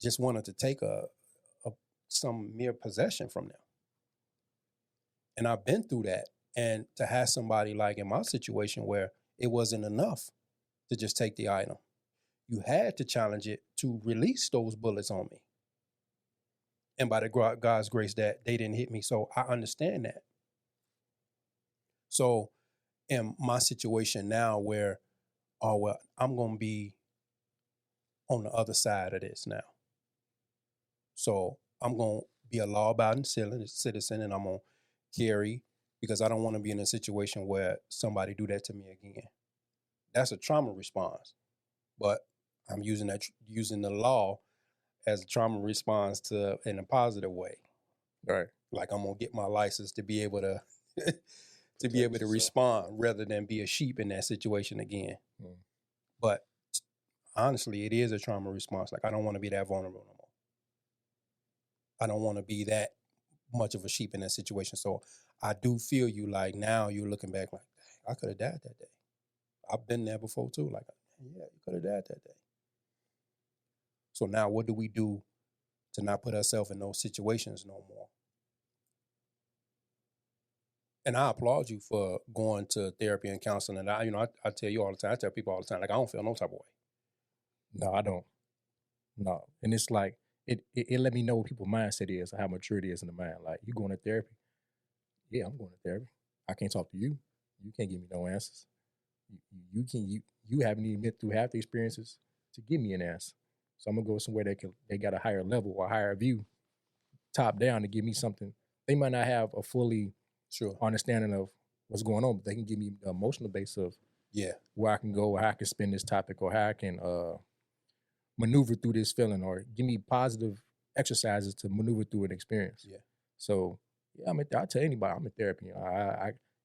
just wanted to take some mere possession from them. And I've been through that. And to have somebody like in my situation where it wasn't enough to just take the item, you had to challenge it to release those bullets on me. And by God's grace, that they didn't hit me. So I understand that. So in my situation now where, oh, well, I'm going to be on the other side of this now. So I'm going to be a law-abiding citizen, and I'm going to carry, because I don't want to be in a situation where somebody do that to me again. That's a trauma response. But I'm using the law as a trauma response in a positive way. Right. Like, I'm going to get my license to be able to respond rather than be a sheep in that situation again. But honestly, it is a trauma response. Like, I don't want to be that vulnerable no more. I don't want to be that much of a sheep in that situation. So I do feel you, like, now you're looking back like, I could have died that day. I've been there before too. Like, yeah, you could have died that day. So now what do we do to not put ourselves in those situations no more? And I applaud you for going to therapy and counseling. And I tell you all the time, I tell people all the time, like, I don't feel no type of way. No, I don't. No. And it's like, it let me know what people's mindset is, how mature it is in the mind. Like, you going to therapy? Yeah, I'm going to therapy. I can't talk to you. You can't give me no answers. You haven't even been through half the experiences to give me an answer. So I'm gonna go somewhere they got a higher level or higher view, top down, to give me something. They might not have a fully understanding of what's going on, but they can give me the emotional base of where I can go, or how I can spin this topic, or how I can maneuver through this feeling, or give me positive exercises to maneuver through an experience. Yeah. So yeah, I'll tell anybody I'm in therapy.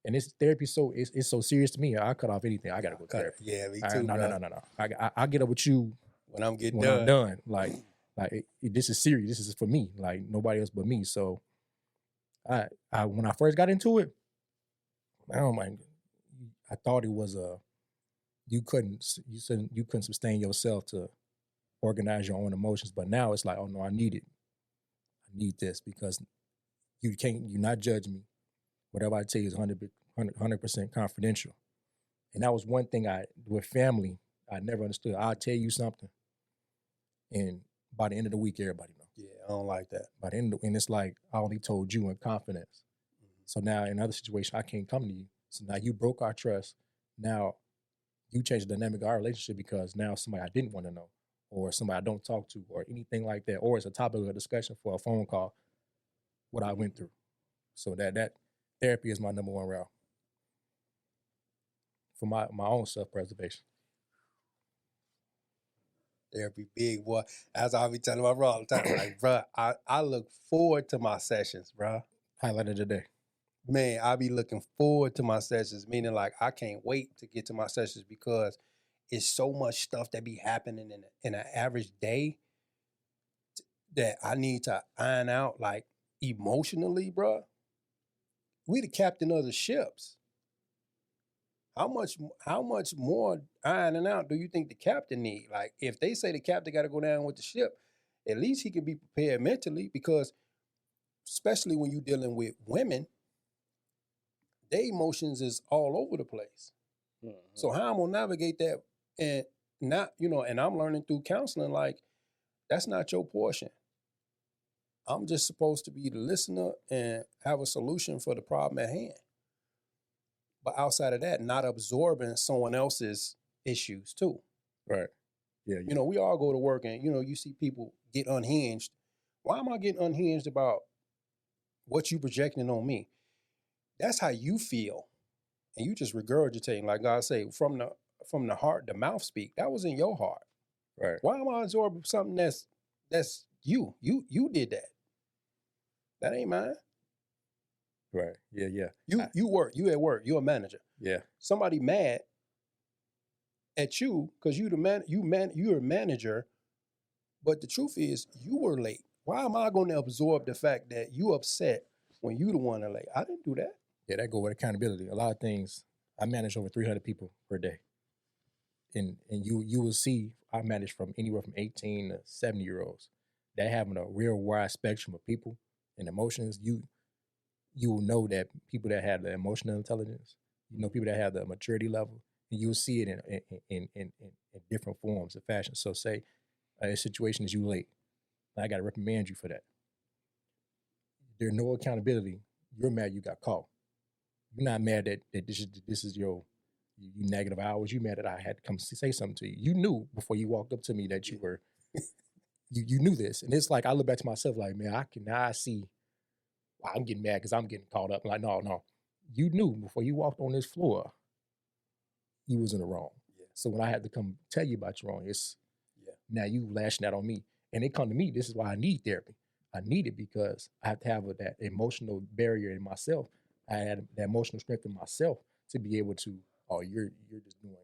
And this therapy it's so serious to me. I cut off anything. I gotta go to therapy. Yeah, me too. No. I get up with you when I'm done. Like this is serious. This is for me. Like, nobody else but me. So I when I first got into it, I thought it was you couldn't sustain yourself to organize your own emotions. But now it's like, oh no, I need this, because you're not judging me. Whatever I tell you is 100% confidential. And that was one thing with family, I never understood. I'll tell you something, and by the end of the week, everybody knows. Yeah, I don't like that. By the end of, and it's like I only told you in confidence. So now in another situation, I can't come to you. So now you broke our trust. Now you changed the dynamic of our relationship because now somebody I didn't want to know, or somebody I don't talk to, or anything like that, or it's a topic of discussion for a phone call, what I went through. So that therapy is my number one route for my own self-preservation. Therapy big, boy. As I be telling my bro all the time, like, bro, I look forward to my sessions, bro. Highlight of the day. Man, I be looking forward to my sessions, meaning like I can't wait to get to my sessions because it's so much stuff that be happening in an average day that I need to iron out, like, emotionally, bro. We the captain of the ships. How much more ironing out do you think the captain need? Like, if they say the captain got to go down with the ship, at least he can be prepared mentally, because especially when you're dealing with women, their emotions is all over the place. Mm-hmm. So how I'm gonna navigate that, and not, and I'm learning through counseling, like, that's not your portion. I'm just supposed to be the listener and have a solution for the problem at hand. But outside of that, not absorbing someone else's issues too. Right. Yeah. We all go to work and, you see people get unhinged. Why am I getting unhinged about what you projecting on me? That's how you feel. And you just regurgitating, like God say, from the heart, the mouth speak. That was in your heart. Right. Why am I absorbing something that's you? You did that. That ain't mine. Right. Yeah. You work. You at work. You're a manager. Yeah. Somebody mad at you because you're a manager, but the truth is you were late. Why am I going to absorb the fact that you upset when you the one that late? I didn't do that. Yeah, that go with accountability. A lot of things. I manage over 300 people per day, and you will see I manage from anywhere from 18 to 70-year-olds. That having a real wide spectrum of people and emotions. You will know that people that have the emotional intelligence, people that have the maturity level, and you'll see it in different forms of fashion. So say a situation is you late. I got to reprimand you for that. There's no accountability. You're mad you got caught. You're not mad that this is your you negative hours. You mad that I had to come say something to you. You knew before you walked up to me that you were, you knew this. And it's like, I look back to myself like, man, I see. Well, I'm getting mad because I'm getting caught up. I'm like, no. You knew before you walked on this floor, you was in the wrong. Yeah. So when I had to come tell you about your wrong, now you lashing out on me. And they come to me. This is why I need therapy. I need it because I have to have that emotional barrier in myself. I had that emotional strength in myself to be able to, you're just doing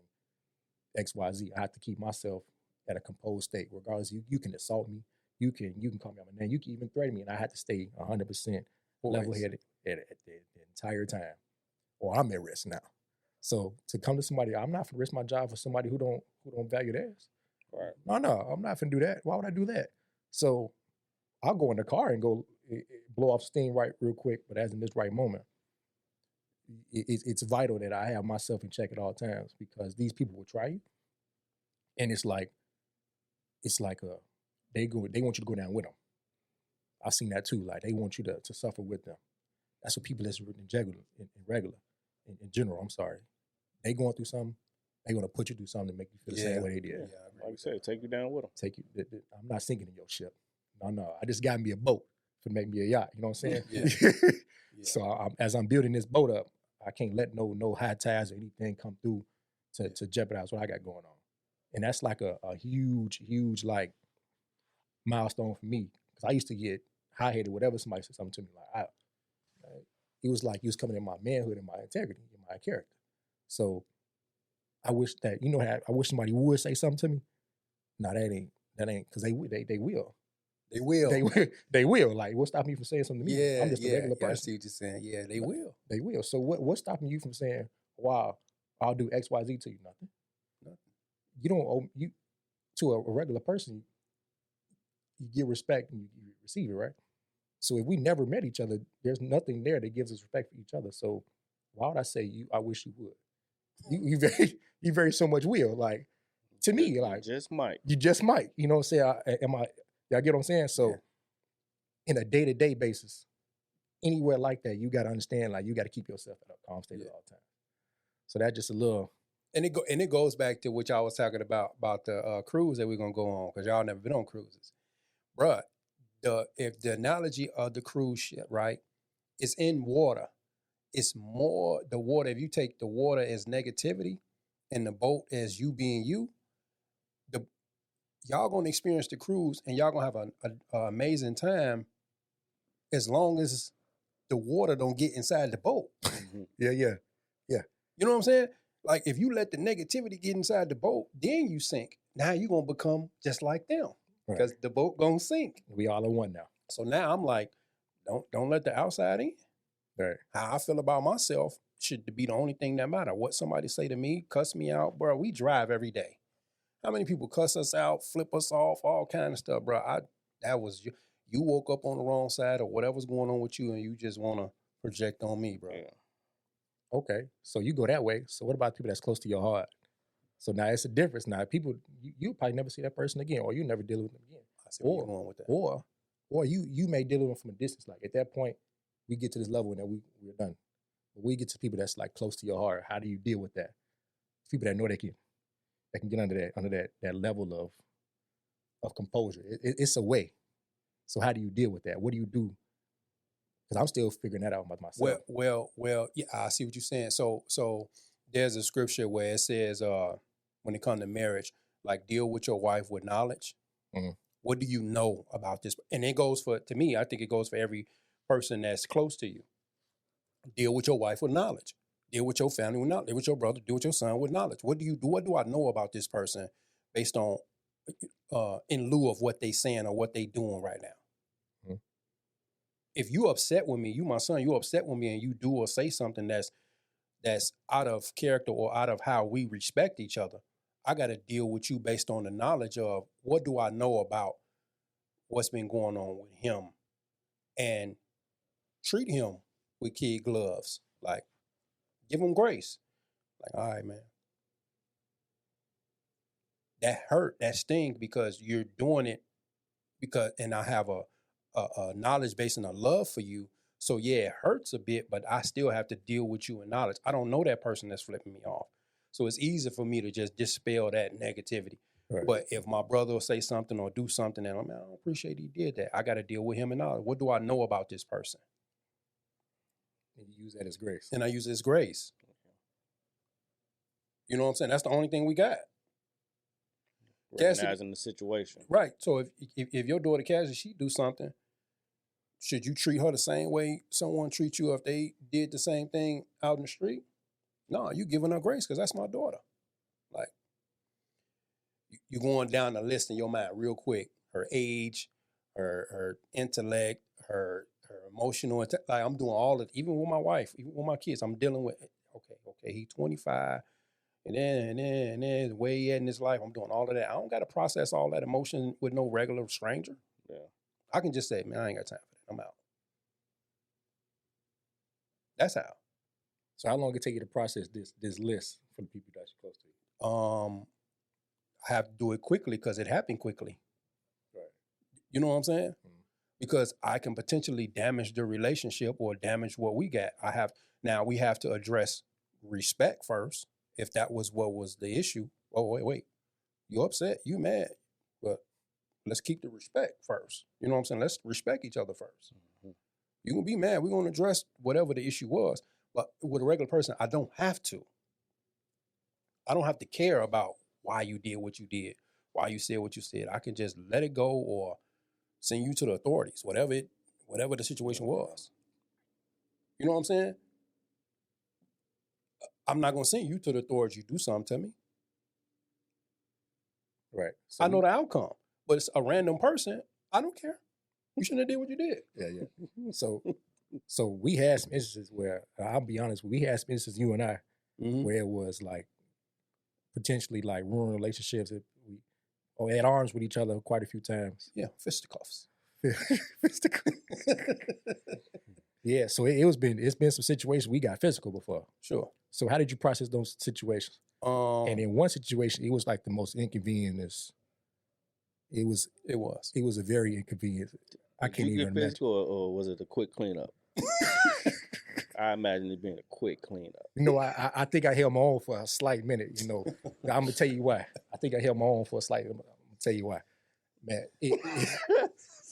X, Y, Z. I have to keep myself at a composed state. Regardless, you can assault me. You can call me out my name. You can even threaten me. And I had to stay 100% level-headed at the entire time, or I'm at risk now. So to come to somebody, I'm not going to risk my job for somebody who don't value theirs. Right. No, I'm not going to do that. Why would I do that? So I'll go in the car and go blow off steam real quick. But as in this right moment, it's vital that I have myself in check at all times, because these people will try you, and it's like they want you to go down with them. I've seen that too. Like, they want you to suffer with them. That's what people that's in general. I'm sorry. They going through something. They going to put you through something to make you feel the same way they did. Yeah, like you said, take you down with them. I'm not sinking in your ship. No. I just got me a boat to make me a yacht. You know what I'm saying? Yeah. So as I'm building this boat up, I can't let no high tides or anything come through to jeopardize what I got going on. And that's like a huge like milestone for me, because I used to get high-headed whenever somebody said something to me. Like, it was like he was coming in my manhood and my integrity and my character. So I wish that, I wish somebody would say something to me. No, that ain't, because they will. They will. They will. Like, what's stopping me from saying something to me? I'm just a regular person. I see what you're saying. Yeah, they will. They will. So what's stopping you from saying, wow, I'll do X, Y, Z to you? Nothing. You don't owe, to a regular person, you give respect and you receive it, right? So if we never met each other, there's nothing there that gives us respect for each other. So why would I say I wish you would? You very so much will. Like, To me, like just might. you just might. You know what I'm saying? Y'all get what I'm saying? So in a day-to-day basis, anywhere like that, you got to understand, like you got to keep yourself at a calm state at all times. So that's just a little. And it goes back to what y'all was talking about the cruise that we're gonna go on, because y'all never been on cruises, bruh. If the analogy of the cruise ship, right, it's in water. It's more the water. If you take the water as negativity and the boat as you being you, y'all gonna experience the cruise and y'all gonna have an amazing time, as long as the water don't get inside the boat. Yeah. You know what I'm saying? Like if you let the negativity get inside the boat, then you sink. Now you're gonna become just like them, because the boat gonna sink. We all are one now. So now I'm like, don't let the outside in. Right. How I feel about myself should be the only thing that matter. What somebody say to me, cuss me out, bro. We drive every day. How many people cuss us out, flip us off, all kind of stuff, bro? That was you woke up on the wrong side or whatever's going on with you, and you just want to project on me, bro. Yeah. Okay, so you go that way. So what about people that's close to your heart? So now it's a difference. Now people, you probably never see that person again, or you never deal with them again. I see where you're going with that. Or you may deal with them from a distance. Like at that point, we get to this level and then we're done. But we get to people that's like close to your heart. How do you deal with that? People that know they can get under that level of composure. It's a way. So how do you deal with that? What do you do? Because I'm still figuring that out about myself. Well, yeah, I see what you're saying. So there's a scripture where it says, when it comes to marriage, like deal with your wife with knowledge. Mm-hmm. What do you know about this? And it goes to me, I think it goes for every person that's close to you. Deal with your wife with knowledge. Deal with your family with knowledge. Deal with your brother. Deal with your son with knowledge. What do you do? What do I know about this person based on, in lieu of what they saying or what they doing right now? Mm-hmm. If you upset with me, you my son, you upset with me, and you do or say something that's out of character or out of how we respect each other, I got to deal with you based on the knowledge of what do I know about what's been going on with him, and treat him with kid gloves. Like, give him grace. Like, all right, man. That hurt, that sting, because you're doing it and I have a knowledge based on a love for you. So yeah, it hurts a bit, but I still have to deal with you in knowledge. I don't know that person that's flipping me off. So it's easy for me to just dispel that negativity. Right. But if my brother will say something or do something and I don't appreciate he did that, I got to deal with him in knowledge. What do I know about this person? And you use that as grace. And I use it as grace. You know what I'm saying? That's the only thing we got. Recognizing the situation. Right. So if your daughter Cassie, she do something, should you treat her the same way someone treats you if they did the same thing out in the street? No, you giving her grace because that's my daughter. Like, you going down the list in your mind real quick. Her age, her intellect, her emotional, like I'm doing all of it. Even with my wife, even with my kids, I'm dealing with, okay, he's 25. And then where he at in his life, I'm doing all of that. I don't got to process all that emotion with no regular stranger. Yeah, I can just say, man, I ain't got time for that. I'm out. That's how. So how long did it take you to process this list for the people that's close to you? I have to do it quickly because it happened quickly. Right. You know what I'm saying? Mm-hmm. Because I can potentially damage the relationship or damage what we got. Now we have to address respect first. If that was what was the issue, oh, wait, you upset, you mad, but let's keep the respect first. You know what I'm saying? Let's respect each other first. Mm-hmm. You can be mad, we're going to address whatever the issue was, but with a regular person, I don't have to. I don't have to care about why you did what you did, why you said what you said. I can just let it go or send you to the authorities, whatever the situation was. You know what I'm saying? I'm not going to send you to the authorities. You do something to me. Right. So I know the outcome, but it's a random person. I don't care. You shouldn't have did what you did. Yeah. So we had some instances where, I'll be honest, we had some instances, you and I, where it was like potentially like ruining relationships. Or at arms with each other quite a few times. Yeah, fisticuffs. Yeah, so it's been some situations we got physical before. Sure. So how did you process those situations? And in one situation, it was like the most inconvenient. It was a very inconvenient. I Did can't you even get imagine. physical, or was it a quick cleanup? I imagine it being a quick cleanup. You know, I think I held my own for a slight minute. You know, I'm gonna tell you why. I think I held my own for a slight. I'm gonna tell you why, man.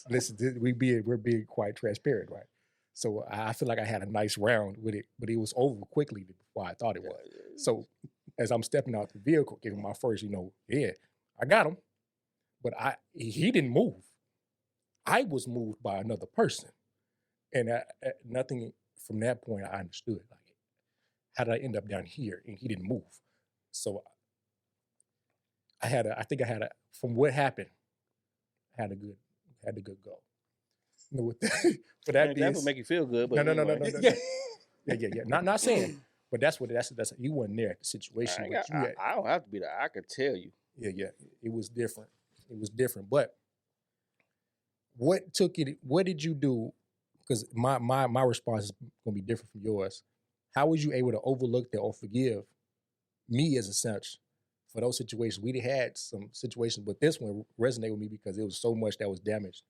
Listen, we're being quite transparent, right? So I feel like I had a nice round with it, but it was over quickly before I thought it was. So as I'm stepping out the vehicle, giving my first, I got him, but he didn't move. I was moved by another person, and nothing from that point I understood. Like, how did I end up down here and he didn't move? So from what happened, I had a good go. You know, for that, that would make you feel good. But no. anyway. Yeah. Not saying, but that's you weren't there at the situation. I don't have to be there. I could tell you. Yeah. It was different. But what did you do? Because my response is gonna be different from yours. How was you able to overlook that or forgive me as a such for those situations? We had some situations, but this one resonated with me because it was so much that was damaged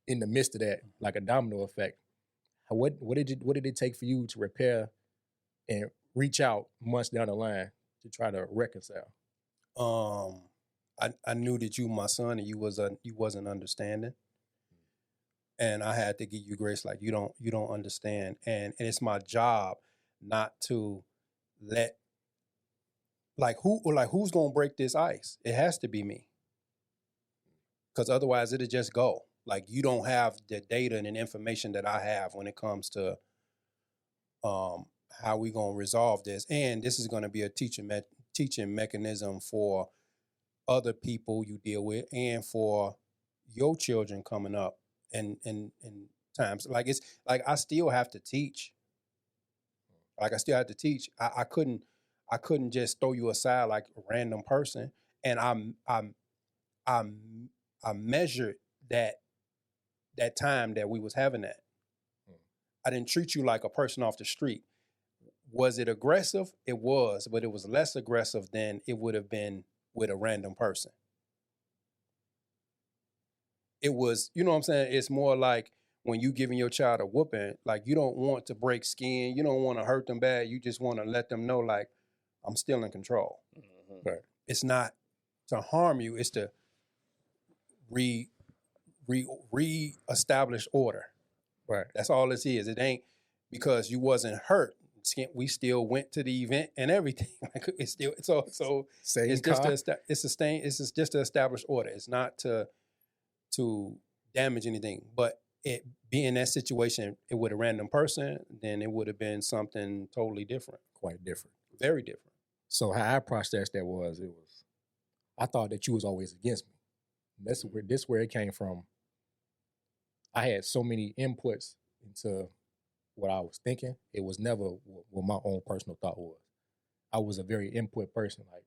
in the midst of that, like a domino effect. What did it take for you to repair and reach out months down the line to try to reconcile? I knew that you my son and you wasn't understanding. And I had to give you grace, like you don't understand. And it's my job not to let who's gonna break this ice? It has to be me. Because otherwise it'll just go. Like you don't have the data and information that I have when it comes to how we gonna resolve this. And this is gonna be a teaching mechanism for other people you deal with and for your children coming up and times. Like it's like I still have to teach. I couldn't just throw you aside like a random person. And I measured that time that we was having that. I didn't treat you like a person off the street. Was it aggressive? It was, but it was less aggressive than it would have been with a random person. It was, you know what I'm saying? It's more like when you giving your child a whooping, like you don't want to break skin. You don't want to hurt them bad. You just want to let them know, like, I'm still in control. Mm-hmm. Right. It's not to harm you. It's to re-establish order. Right. That's all this is. It ain't because you wasn't hurt. We still went to the event and everything. Like it's still so. Same it's car. just to establish order. It's not to damage anything. But it being that situation, it with a random person, then it would have been something totally different. Quite different. Very different. So how I processed that was I thought that you was always against me. This where it came from. I had so many inputs into what I was thinking. It was never what my own personal thought was. I was a very input person. Like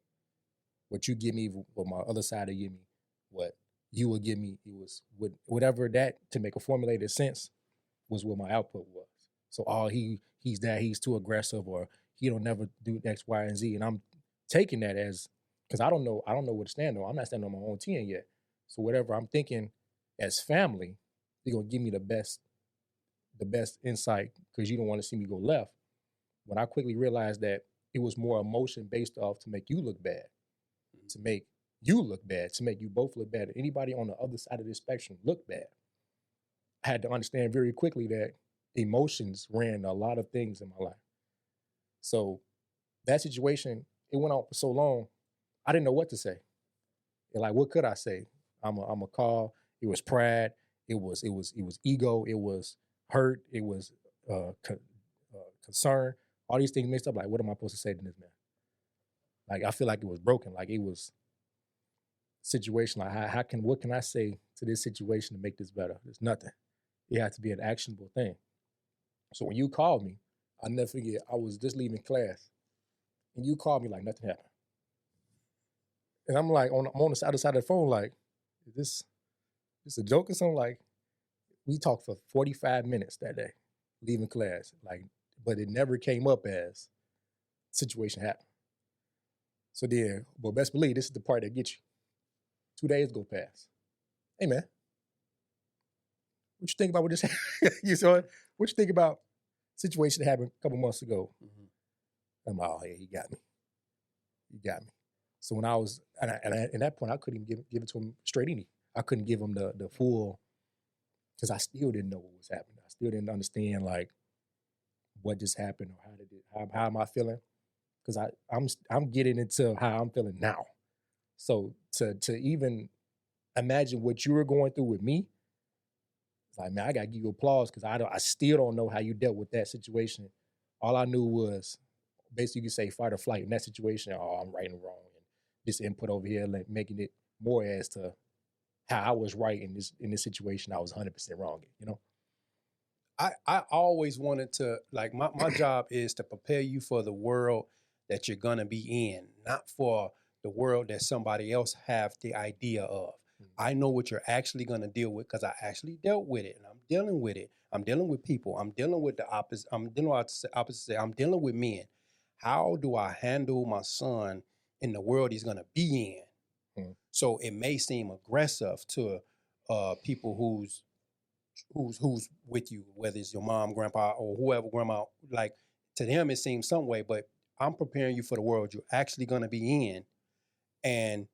what you give me, what my other side would give me, what you would give me, it was whatever that, to make a formulated sense, was what my output was. So he's too aggressive, or he don't never do X, Y, and Z. And I'm taking that as, because I don't know where to stand on. I'm not standing on my own 10 yet. So whatever I'm thinking as family, you're gonna give me the best insight because you don't want to see me go left. When I quickly realized that it was more emotion based off to make you look bad, to make you look bad, to make you both look bad, anybody on the other side of this spectrum look bad. I had to understand very quickly that emotions ran a lot of things in my life. So that situation, it went on for so long, I didn't know what to say. And like, what could I say? I'm a call. It was pride. It was ego. It was hurt. It was concern. All these things mixed up. Like, what am I supposed to say to this man? Like, I feel like it was broken. Like, it was situation. Like, what can I say to this situation to make this better? There's nothing. It had to be an actionable thing. So when you called me, I'll never forget, I was just leaving class, and you called me like nothing happened. And I'm like, I'm on the other side of the phone, like, is this a joke or something? Like, we talked for 45 minutes that day. leaving class. Like, but it never came up as situation happened. So then, but best believe this is the part that gets you. 2 days go past. Hey man, what you think about what this you saw it? What you think about situation that happened a couple months ago? I'm like, oh yeah, he got me. He got me. So when I was, and at that point, I couldn't even give it to him straight any. I couldn't give him the full, because I still didn't know what was happening. I still didn't understand like what just happened or how am I feeling? Because I'm getting into how I'm feeling now. So to even imagine what you were going through with me, it's like, man, I gotta give you applause because I still don't know how you dealt with that situation. All I knew was basically you could say fight or flight in that situation. Oh, I'm right and wrong, and this input over here, like making it more as to how I was right in this situation. I was 100% wrong. You know, I always wanted to, like, my job is to prepare you for the world that you're gonna be in, not for the world that somebody else have the idea of. I know what you're actually going to deal with because I actually dealt with it, and I'm dealing with it. I'm dealing with people. I'm dealing with the opposite. I'm dealing with the opposite. I'm dealing with men. How do I handle my son in the world he's going to be in? So it may seem aggressive to people who's with you, whether it's your mom, grandpa, or whoever, grandma. Like, to them, it seems some way, but I'm preparing you for the world you're actually going to be in, and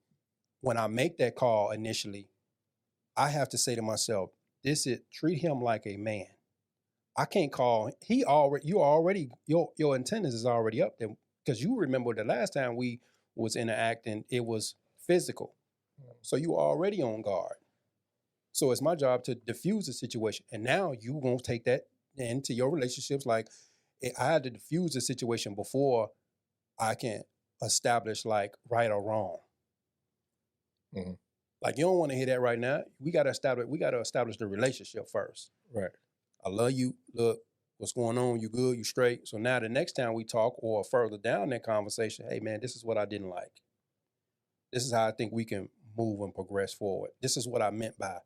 when I make that call initially, I have to say to myself, treat him like a man. I can't call, your antennas is already up there, because you remember the last time we was interacting, it was physical. So you already on guard. So it's my job to diffuse the situation. And now you won't take that into your relationships. Like, I had to diffuse the situation before I can establish like right or wrong. Mm-hmm. Like, you don't want to hear that right now. We gotta establish the relationship first. Right. I love you. Look, what's going on? You good? You straight? So now the next time we talk or further down that conversation, hey man, this is what I didn't like. This is how I think we can move and progress forward. This is what I meant by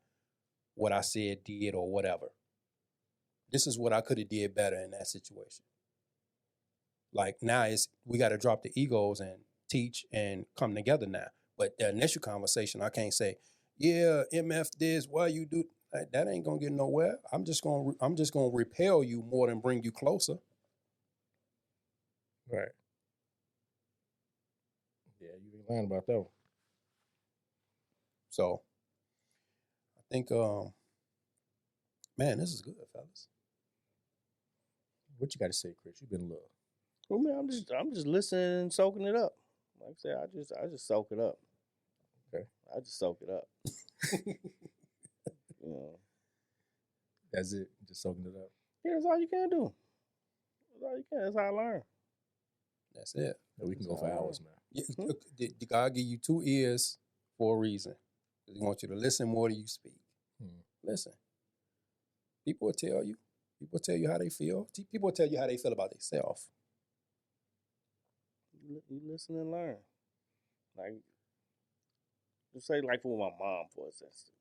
what I said, did, or whatever. This is what I could have did better in that situation. Like, now we got to drop the egos and teach and come together now. But the initial conversation, I can't say, yeah, MF this, why you do that ain't gonna get nowhere. I'm just gonna repel you more than bring you closer. Right. Yeah, you ain't lying about that one. So I think, man, this is good, fellas. What you got to say, Chris? You've been love. Well, man, I'm just listening and soaking it up. Like I said, I just soak it up. Okay. I just soak it up. You know. That's it. Just soaking it up. Yeah, that's all you can do. That's all you can. That's how I learn. That's it. Yeah, we can go for hours, man. God give you 2 ears for a reason. He wants you to listen more than you speak. Listen. People will tell you. People tell you how they feel. People will tell you how they feel about themselves. You listen and learn. Like, just say like for my mom, for instance.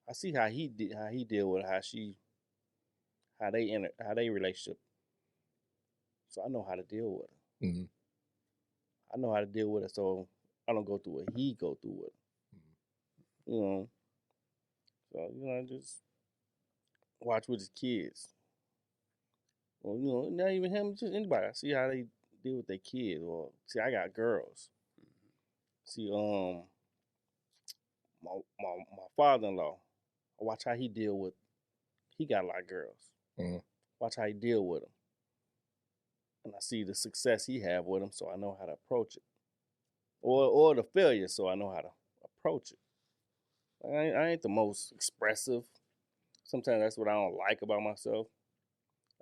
I see how he deal with how they relationship. So I know how to deal with her. Mm-hmm. I know how to deal with it, so I don't go through what he go through with. You know, so just watch with his kids. Well, not even him, just anybody. I see how they deal with their kids. Or see, I got girls. See, my father-in-law. I watch how he deal with. He got a lot of girls. Mm-hmm. Watch how he deal with them. And I see the success he have with them, so I know how to approach it. Or the failure, so I know how to approach it. I ain't the most expressive. Sometimes that's what I don't like about myself.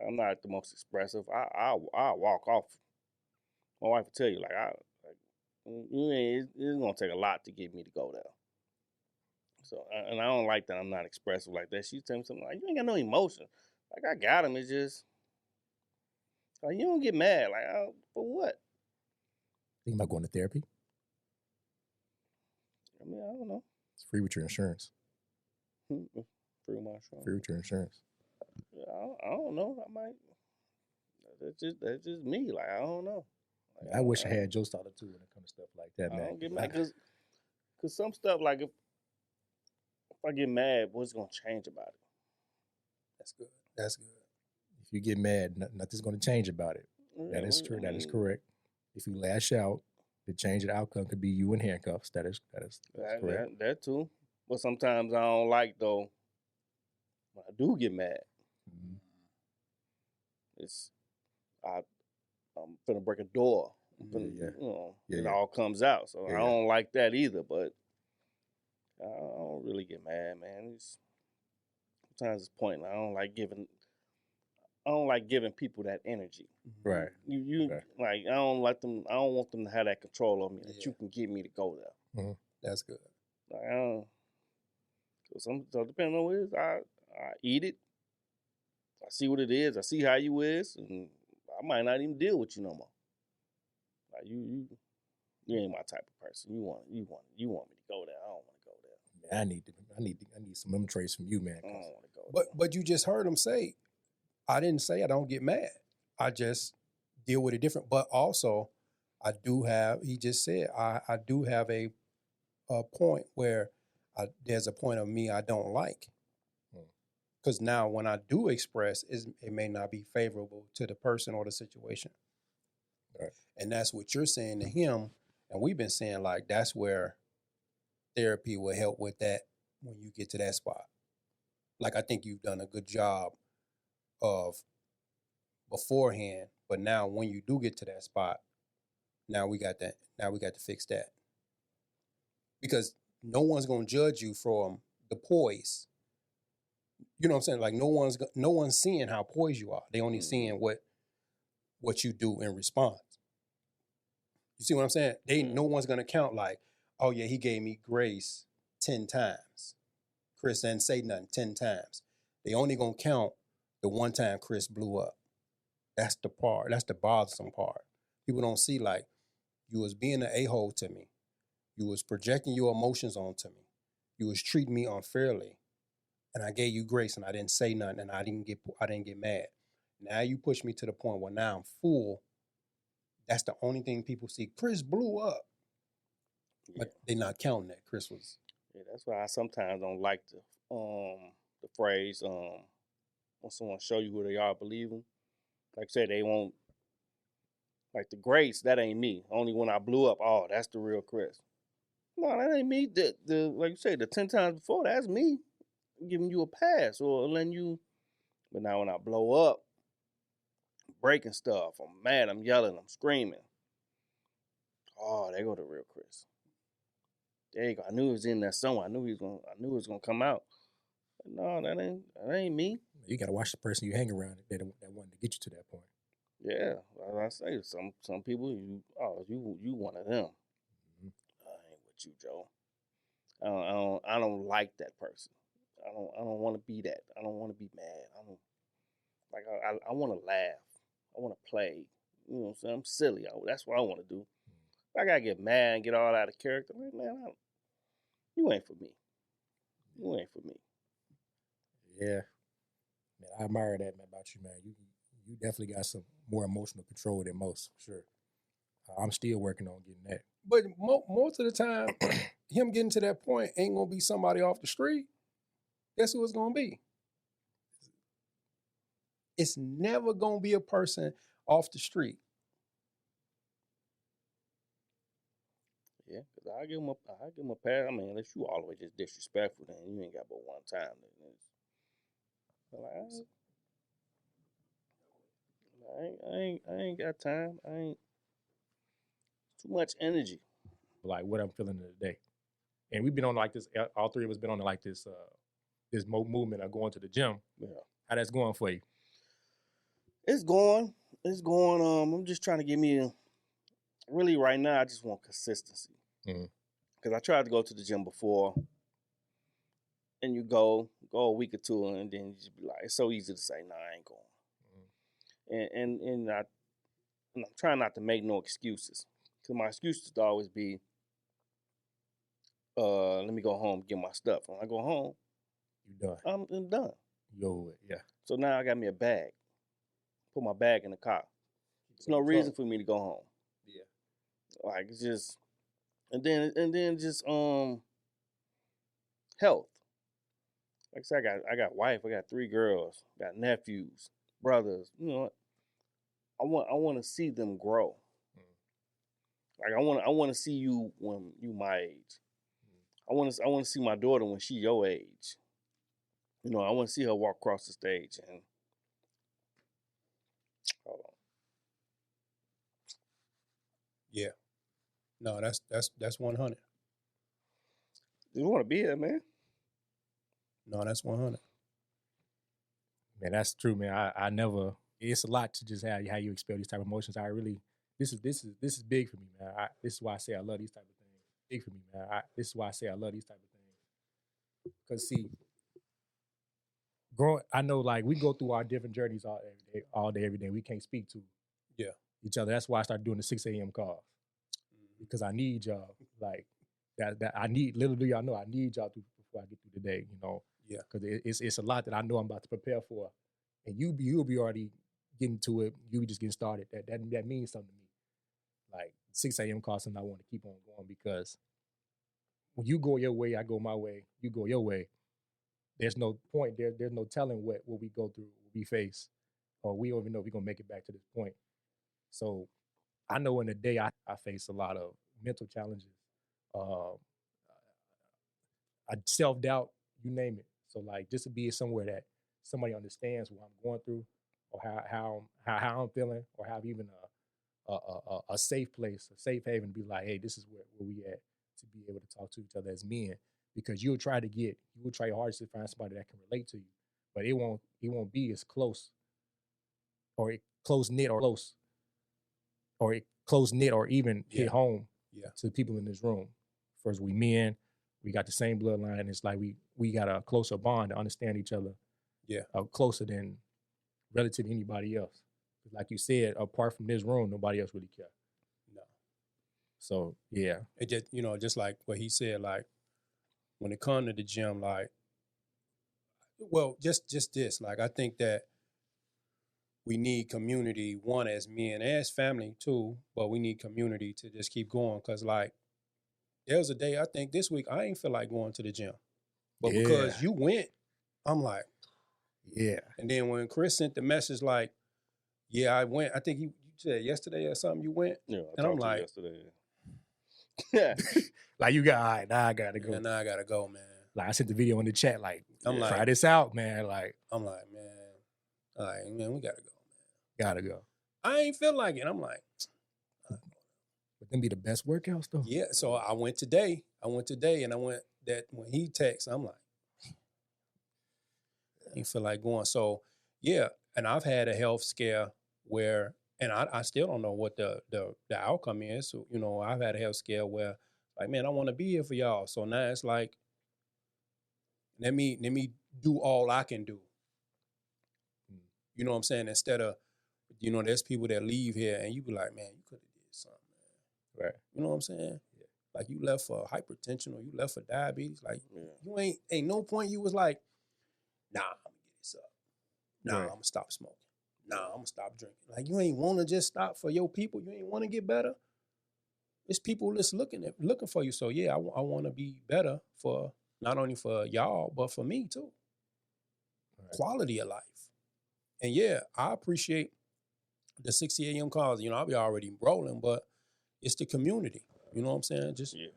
I'm not the most expressive. I'll walk off. My wife will tell you, it's gonna take a lot to get me to go there. So, and I don't like that I'm not expressive like that. She tell me something like, you ain't got no emotion. Like, I got them. It's just, like, you don't get mad. Like, for what? Think about going to therapy? I mean, I don't know. It's free with your insurance. Free with my insurance. Free with your insurance. I don't know. I might. That's just me. Like I don't know. Like, I wish I had your style too when it comes to stuff like that, I man. don't get mad because some stuff like if I get mad, what's gonna change about it? That's good. That's good. If you get mad, nothing's going to change about it. That is true. That is correct. If you lash out, the change of the outcome could be you in handcuffs. That is correct. That too. But sometimes I don't like though. When I do get mad, it's I'm finna break a door. It all comes out. So I don't like that either. But I don't really get mad, man. Sometimes it's pointless. I don't like giving people that energy. Right. You right. Like I don't want them to have that control on me that you can get me to go there. Mm-hmm. That's good. Like I don't. So depending on what it is, I eat it. I see what it is. I see how you is, and I might not even deal with you no more. Like you ain't my type of person. You want me to go there. I don't want to go there. Man, I need some of them traits from you, man. I don't want to go there. But you just heard him say, I didn't say I don't get mad. I just deal with it different. But also, I do have. He just said I do have a point where there's a point of me I don't like. Because now when I do express, it may not be favorable to the person or the situation. Right. And that's what you're saying to him. And we've been saying, like, that's where therapy will help with that when you get to that spot. Like, I think you've done a good job of beforehand. But now when you do get to that spot, now we got to fix that. Because no one's going to judge you from the poise. You know what I'm saying? Like no one's seeing how poised you are. They only seeing what you do in response. You see what I'm saying? No one's gonna count like, oh yeah, he gave me grace 10 times. Chris didn't say nothing 10 times. They only gonna count the one time Chris blew up. That's the part. That's the bothersome part. People don't see like you was being an a-hole to me. You was projecting your emotions onto me. You was treating me unfairly. And I gave you grace and I didn't say nothing and I didn't get mad. Now you push me to the point where now I'm full. That's the only thing people see. Chris blew up. But they're not counting that. Chris was. Yeah, that's why I sometimes don't like the phrase, when someone show you who they are, believe them. Like I said, they won't, like the grace, that ain't me. Only when I blew up, oh, that's the real Chris. No, that ain't me. The like you say, the 10 times before, that's me. Giving you a pass or letting you, but now when I blow up, breaking stuff, I'm mad, I'm yelling, I'm screaming. Oh, there go the real Chris. There you go. I knew it was in there somewhere. I knew it was gonna come out. But no, that ain't me. You gotta watch the person you hang around that wanted to get you to that point. Yeah, like I say, some people you one of them. Mm-hmm. I ain't with you, Joe. I don't like that person. I don't want to be that. I don't want to be mad. I want to laugh. I want to play. You know what I'm saying? I'm silly. That's what I want to do. If I gotta get mad and get all out of character, like, man, you ain't for me. You ain't for me. Yeah, man, I admire that, man, about you, man. You definitely got some more emotional control than most, for sure. I'm still working on getting that. But most of the time, him getting to that point ain't gonna be somebody off the street. Guess who it's gonna be? It's never gonna be a person off the street. Yeah, because I give him a pass. I mean, unless you always just disrespectful, then you ain't got but one time. I ain't got time. I ain't too much energy. Like what I'm feeling today, and we've been on like this. All three of us been on like this. This movement of going to the gym. Yeah, how that's going for you? It's going. I'm just trying to get me really right now. I just want consistency. Because I tried to go to the gym before, and you go a week or two, and then you just be like, it's so easy to say, nah, I ain't going. And I'm trying not to make no excuses. Because my excuses to always be, let me go home, get my stuff. When I go home, you done. I'm done. Yo, yeah. So now I got me a bag. Put my bag in the car. There's no reason for me to go home. Yeah. Like it's just, and then just health. Like I said, I got wife. I got 3 girls. Got nephews, brothers. You know, I want to see them grow. Like I want to see you when you my age. I want to see my daughter when she your age. You know, I want to see her walk across the stage and hold on. Yeah. No, that's 100. You want to be here, man? No, that's 100. Man, that's true, man. I never. It's a lot to just how you expel these type of emotions. I really. This is big for me, man. This is why I say I love these type of things. Big for me, man. This is why I say I love these type of things. Because see, I know like we go through our different journeys all day, every day. We can't speak to each other. That's why I started doing the 6 a.m. calls. Because I need y'all. Like that I need, little do y'all know, I need y'all before I get through the day, you know. Yeah. Because it's a lot that I know I'm about to prepare for. And you'll be already getting to it. You'll be just getting started. That means something to me. Like 6 a.m. calls, something I want to keep on going, because when you go your way, I go my way, you go your way. There's no point. There's no telling what we go through, what we face, or we don't even know if we're going to make it back to this point. So I know in the day I face a lot of mental challenges, self-doubt, you name it. So like just to be somewhere that somebody understands what I'm going through, or how I'm feeling, or have even a safe place, a safe haven to be like, hey, this is where we at, to be able to talk to each other as men. Because you will try your hardest to find somebody that can relate to you, but it won't be as close, or close knit, or even hit home to the people in this room. First, we men, we got the same bloodline, and it's like we got a closer bond to understand each other. Yeah, closer than relative to anybody else. Like you said, apart from this room, nobody else really cares. No. So yeah, it just like what he said, like when it comes to the gym, like, well, just this, like I think that we need community, one, as men, as family too, but we need community to just keep going. Cause like there was a day, I think this week, I ain't feel like going to the gym, but because you went, I'm like, yeah. And then when Chris sent the message, like, yeah, I went. I think you said yesterday or something you went. Yeah, and I'm like, yesterday. like you got, all right, now I gotta go. Yeah, now I gotta go, man. Like I sent the video in the chat, like, I'm like, try this out, man. Like, I'm like, man, all right, man, we gotta go, man. Gotta go. I ain't feel like it. I'm like, but them be the best workouts though. Yeah, so I went today. And I went that when he texts, I'm like, I ain't feel like going. So yeah, and I've had a health scare where, and I still don't know what the outcome is. So, you know, I've had a health scare where, like, man, I want to be here for y'all. So now it's like, let me do all I can do. You know what I'm saying? Instead of, you know, there's people that leave here and you be like, man, you could have did something, man. Right. You know what I'm saying? Yeah. Like you left for hypertension or you left for diabetes. Like you ain't no point you was like, nah, I'm gonna get this up. Nah, I'm gonna stop smoking. Nah, I'm gonna stop drinking. Like you ain't wanna just stop for your people. You ain't wanna get better. It's people that's looking for you. So yeah, I wanna be better for not only for y'all, but for me too. Right. Quality of life. And yeah, I appreciate the 6 a.m. calls. You know, I'll be already rolling, but it's the community. You know what I'm saying? Just I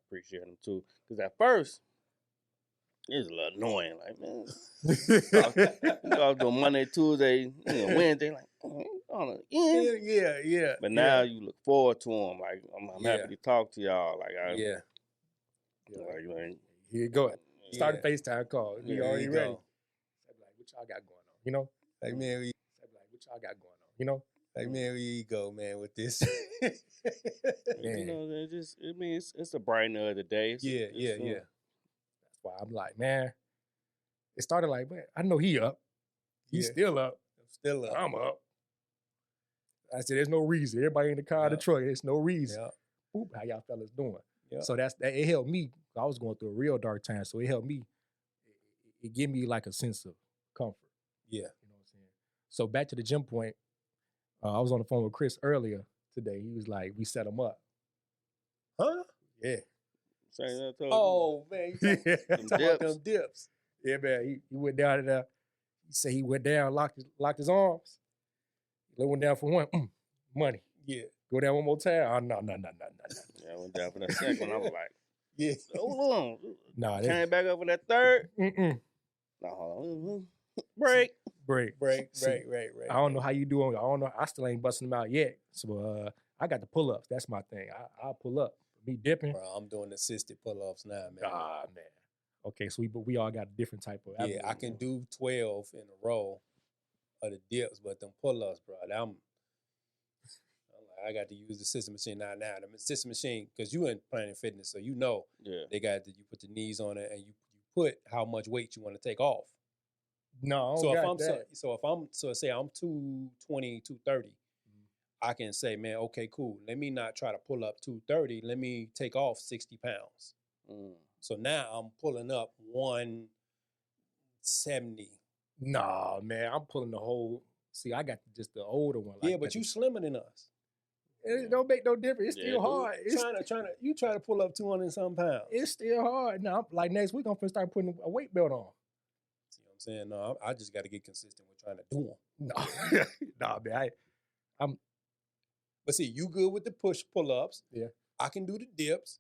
appreciate them too. Because at first, it was a little annoying. Like, man, I was doing Monday, Tuesday, Wednesday. Like, oh, yeah. But now you look forward to them. Like, I'm happy to talk to y'all. Like, Like, here you go. Start a FaceTime call. You already ready. Like, what y'all got going on? You know? Like, man, like, what y'all got going on? You know? Like, man, where you go, man, with this? You know, it's a bright of the day. Yeah. That's why I'm like, man, it started like, man, I know he up. He's still up. I'm still up. I'm up. I said, there's no reason. Everybody in the car, the truck, there's no reason. Oop, how y'all fellas doing? So it helped me. I was going through a real dark time, so it helped me. It gave me like a sense of comfort. Yeah. You know what I'm saying? So back to the gym point, I was on the phone with Chris earlier today. He was like, we set him up. Huh? Yeah. Same that I told Oh man, you Yeah. talking about them dips. Yeah, man. He went down there. He said he went down, locked his arms. He went down for one. Money. Yeah. Go down one more time. Oh, no. you. Yeah, I went down for that second. I was like, Yeah. hold on. Nah, Came back up for that third. mm-mm. No, hold on. Break. Break. See, Right. I don't know how you doing. I don't know. I still ain't busting them out yet. So I got the pull-ups. That's my thing. I'll pull up. Me dipping. Bro, I'm doing assisted pull-ups now, man. Ah, man. Okay, so we all got a different type of. Yeah, I can do 12 in a row of the dips, but them pull-ups, bro, I got to use the system machine now. The system machine, because you in Planet Fitness, so you know Yeah. they got you put the knees on it and you put how much weight you want to take off. No, So got that. so say I'm 220, 230, I can say, man, okay, cool. Let me not try to pull up 230. Let me take off 60 pounds. So now I'm pulling up 170. Nah, man, I'm pulling the whole. See, I got just the older one. Yeah, but you slimmer than us. It don't make no difference. It's Yeah, still hard. It's, You try to pull up 200 and some pounds. it's still hard. Now, like next week, I'm gonna start putting a weight belt on. See what I'm saying? No, I just got to get consistent with trying to do them. No, nah, man. But see, you good with the pull-ups. Yeah. I can do the dips.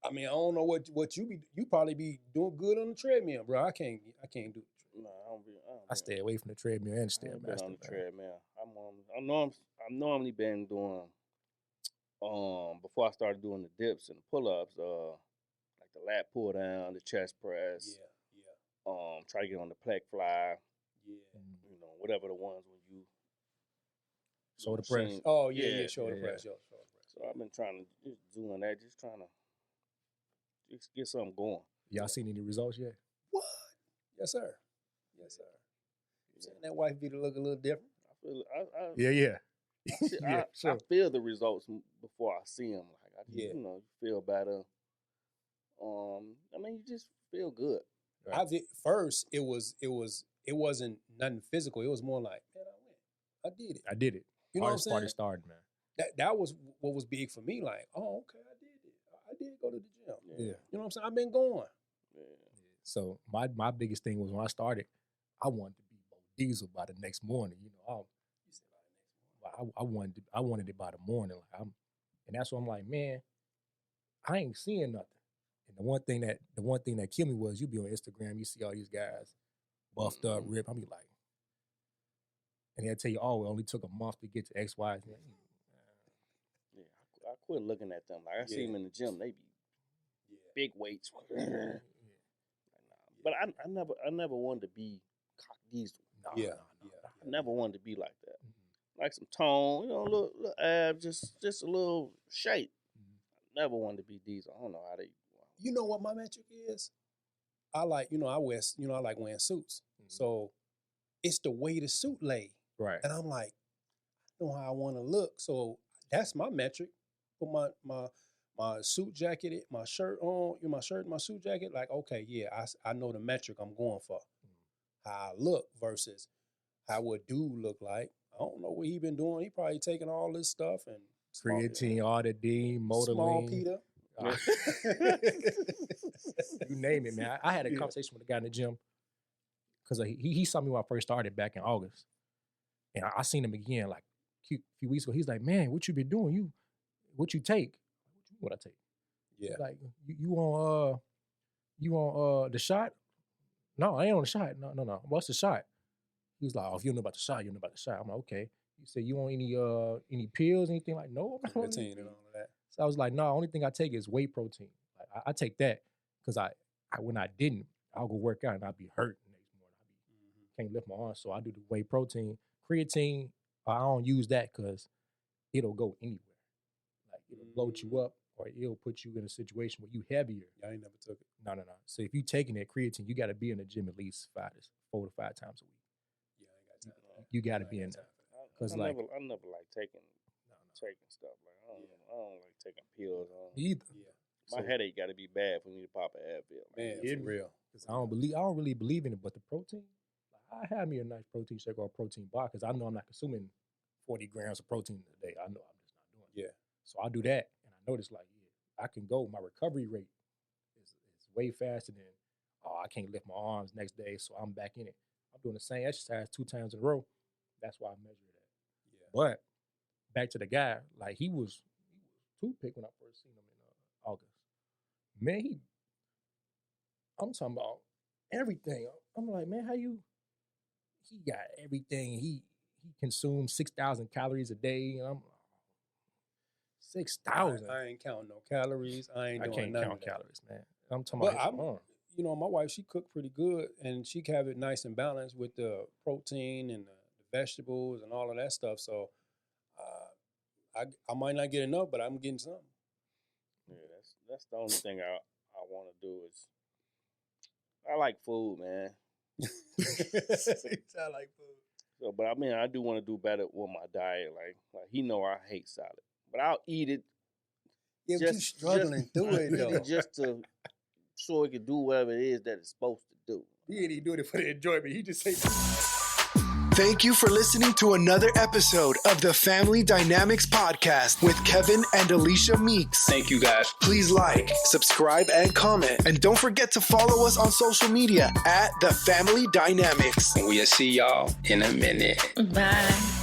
I mean, I don't know what you probably be doing good on the treadmill, bro. I can't do it. No, I stay away from the treadmill and I stand ain't been master. on the treadmill. I've normally been doing before I started doing the dips and the pull-ups, like the lat pull down, the chest press. Yeah. Try to get on the plec fly. Yeah. You know, whatever the ones when you Shoulder press. machine- Oh, yeah, shoulder yeah. press. Shoulder press. So I've been trying to just doing that, just trying to just get something going. Y'all seen any results yet? What? Yes, sir. You saying that wife beat look a little different? I feel Yeah. I feel the results before I see them. Like Yeah. you feel better. I mean, you just feel good. Right. First, it wasn't nothing physical. It was more like, man, I did it. I did it. You know what I'm Hardest party saying? started, man. That was what was big for me. Like, oh, okay, I did it. I did go to the gym. Yeah. You know what I'm saying? I've been going. Yeah. So my biggest thing was when I started, I wanted to be Bo Diesel by the next morning. You know, I wanted it by the morning. Like and that's why I'm like, man, I ain't seeing nothing. And the one thing that killed me was you be on Instagram, you see all these guys buffed up, ripped. I be like, and they'll tell you, oh, it only took a month to get to X, Y, Z. Yeah, I quit looking at them. Like I see them in the gym, they be big weights. But I never wanted to be cock diesel. No, Yeah. I never wanted to be like that. Like some tone, little abs, just a little shape. I never wanted to be diesel. I don't know how they. You know what my metric is? I like, I like wearing suits. So it's the way the suit lay. Right. And I'm like, I know how I want to look. So that's my metric. Put my suit jacket, my shirt on, my shirt, my suit jacket. Like, okay, yeah, I know the metric I'm going for. How I look versus how a dude look like. I don't know what he been doing. He probably taking all this stuff and Creatine, all the D, small Motoline. Peter. You name it, man. I had a conversation with a guy in the gym because he saw me when I first started back in August. And I seen him again like a few weeks ago. He's like, man, what you been doing? What you take? What I take? Yeah. Like, you on the shot? No, I ain't on the shot. No. What's the shot? He's like, oh, if you don't know about the shot, you don't know about the shot. I'm like, okay. He said, you want any pills, anything? Like, no. I'm not on Creatine and all of that. So I was like, no, only thing I take is whey protein. Like, I take that because I when I didn't, I'll go work out and I'll be hurt the next morning. Can't lift my arms. So I do the whey protein. Creatine, I don't use that because it'll go anywhere. Like, it'll bloat you up or it'll put you in a situation where you heavier. I ain't never took it. No. So if you taking that creatine, you got to be in the gym at least 4 to 5 times a week. Yeah, I ain't got time for that. You got to be in there. Because I never like taking stuff. Like I don't like taking pills. Either. Yeah. My headache got to be bad for me to pop an Advil. Man, Yeah. for real. I don't really believe in it, but the protein, I have me a nice protein shake or a protein bar because I know I'm not consuming 40 grams of protein a day. I know I'm just not doing it. Yeah. So I do that, and I notice like, yeah, I can go. My recovery rate is way faster than, I can't lift my arms next day, so I'm back in it. I'm doing the same exercise 2 times in a row. That's why I measure that. Yeah. But back to the guy, like he was toothpick when I first seen him in August. Man, I'm talking about everything. I'm like, man, he got everything. He consumes 6,000 calories a day. And I'm like, 6,000. I ain't counting no calories. I can't doing none count of that. calories, man. I'm talking But about you know, my wife, she cooked pretty good, and she have it nice and balanced with the protein and the vegetables and all of that stuff. So I might not get enough, but I'm getting some. Yeah, that's the only thing I want to do is I like food, man. I like food. So, but I mean, I do want to do better with my diet. Like he know I hate salad, but I'll eat it. Yeah, but you struggling through it though. Just to so it can do whatever it is that it's supposed to do. He ain't even doing it for the enjoyment. He just say. Thank you for listening to another episode of the Family Dynamics Podcast with Kevin and Alicia Meeks. Thank you, guys. Please like, subscribe, and comment. And don't forget to follow us on social media at The Family Dynamics. We'll see y'all in a minute. Bye.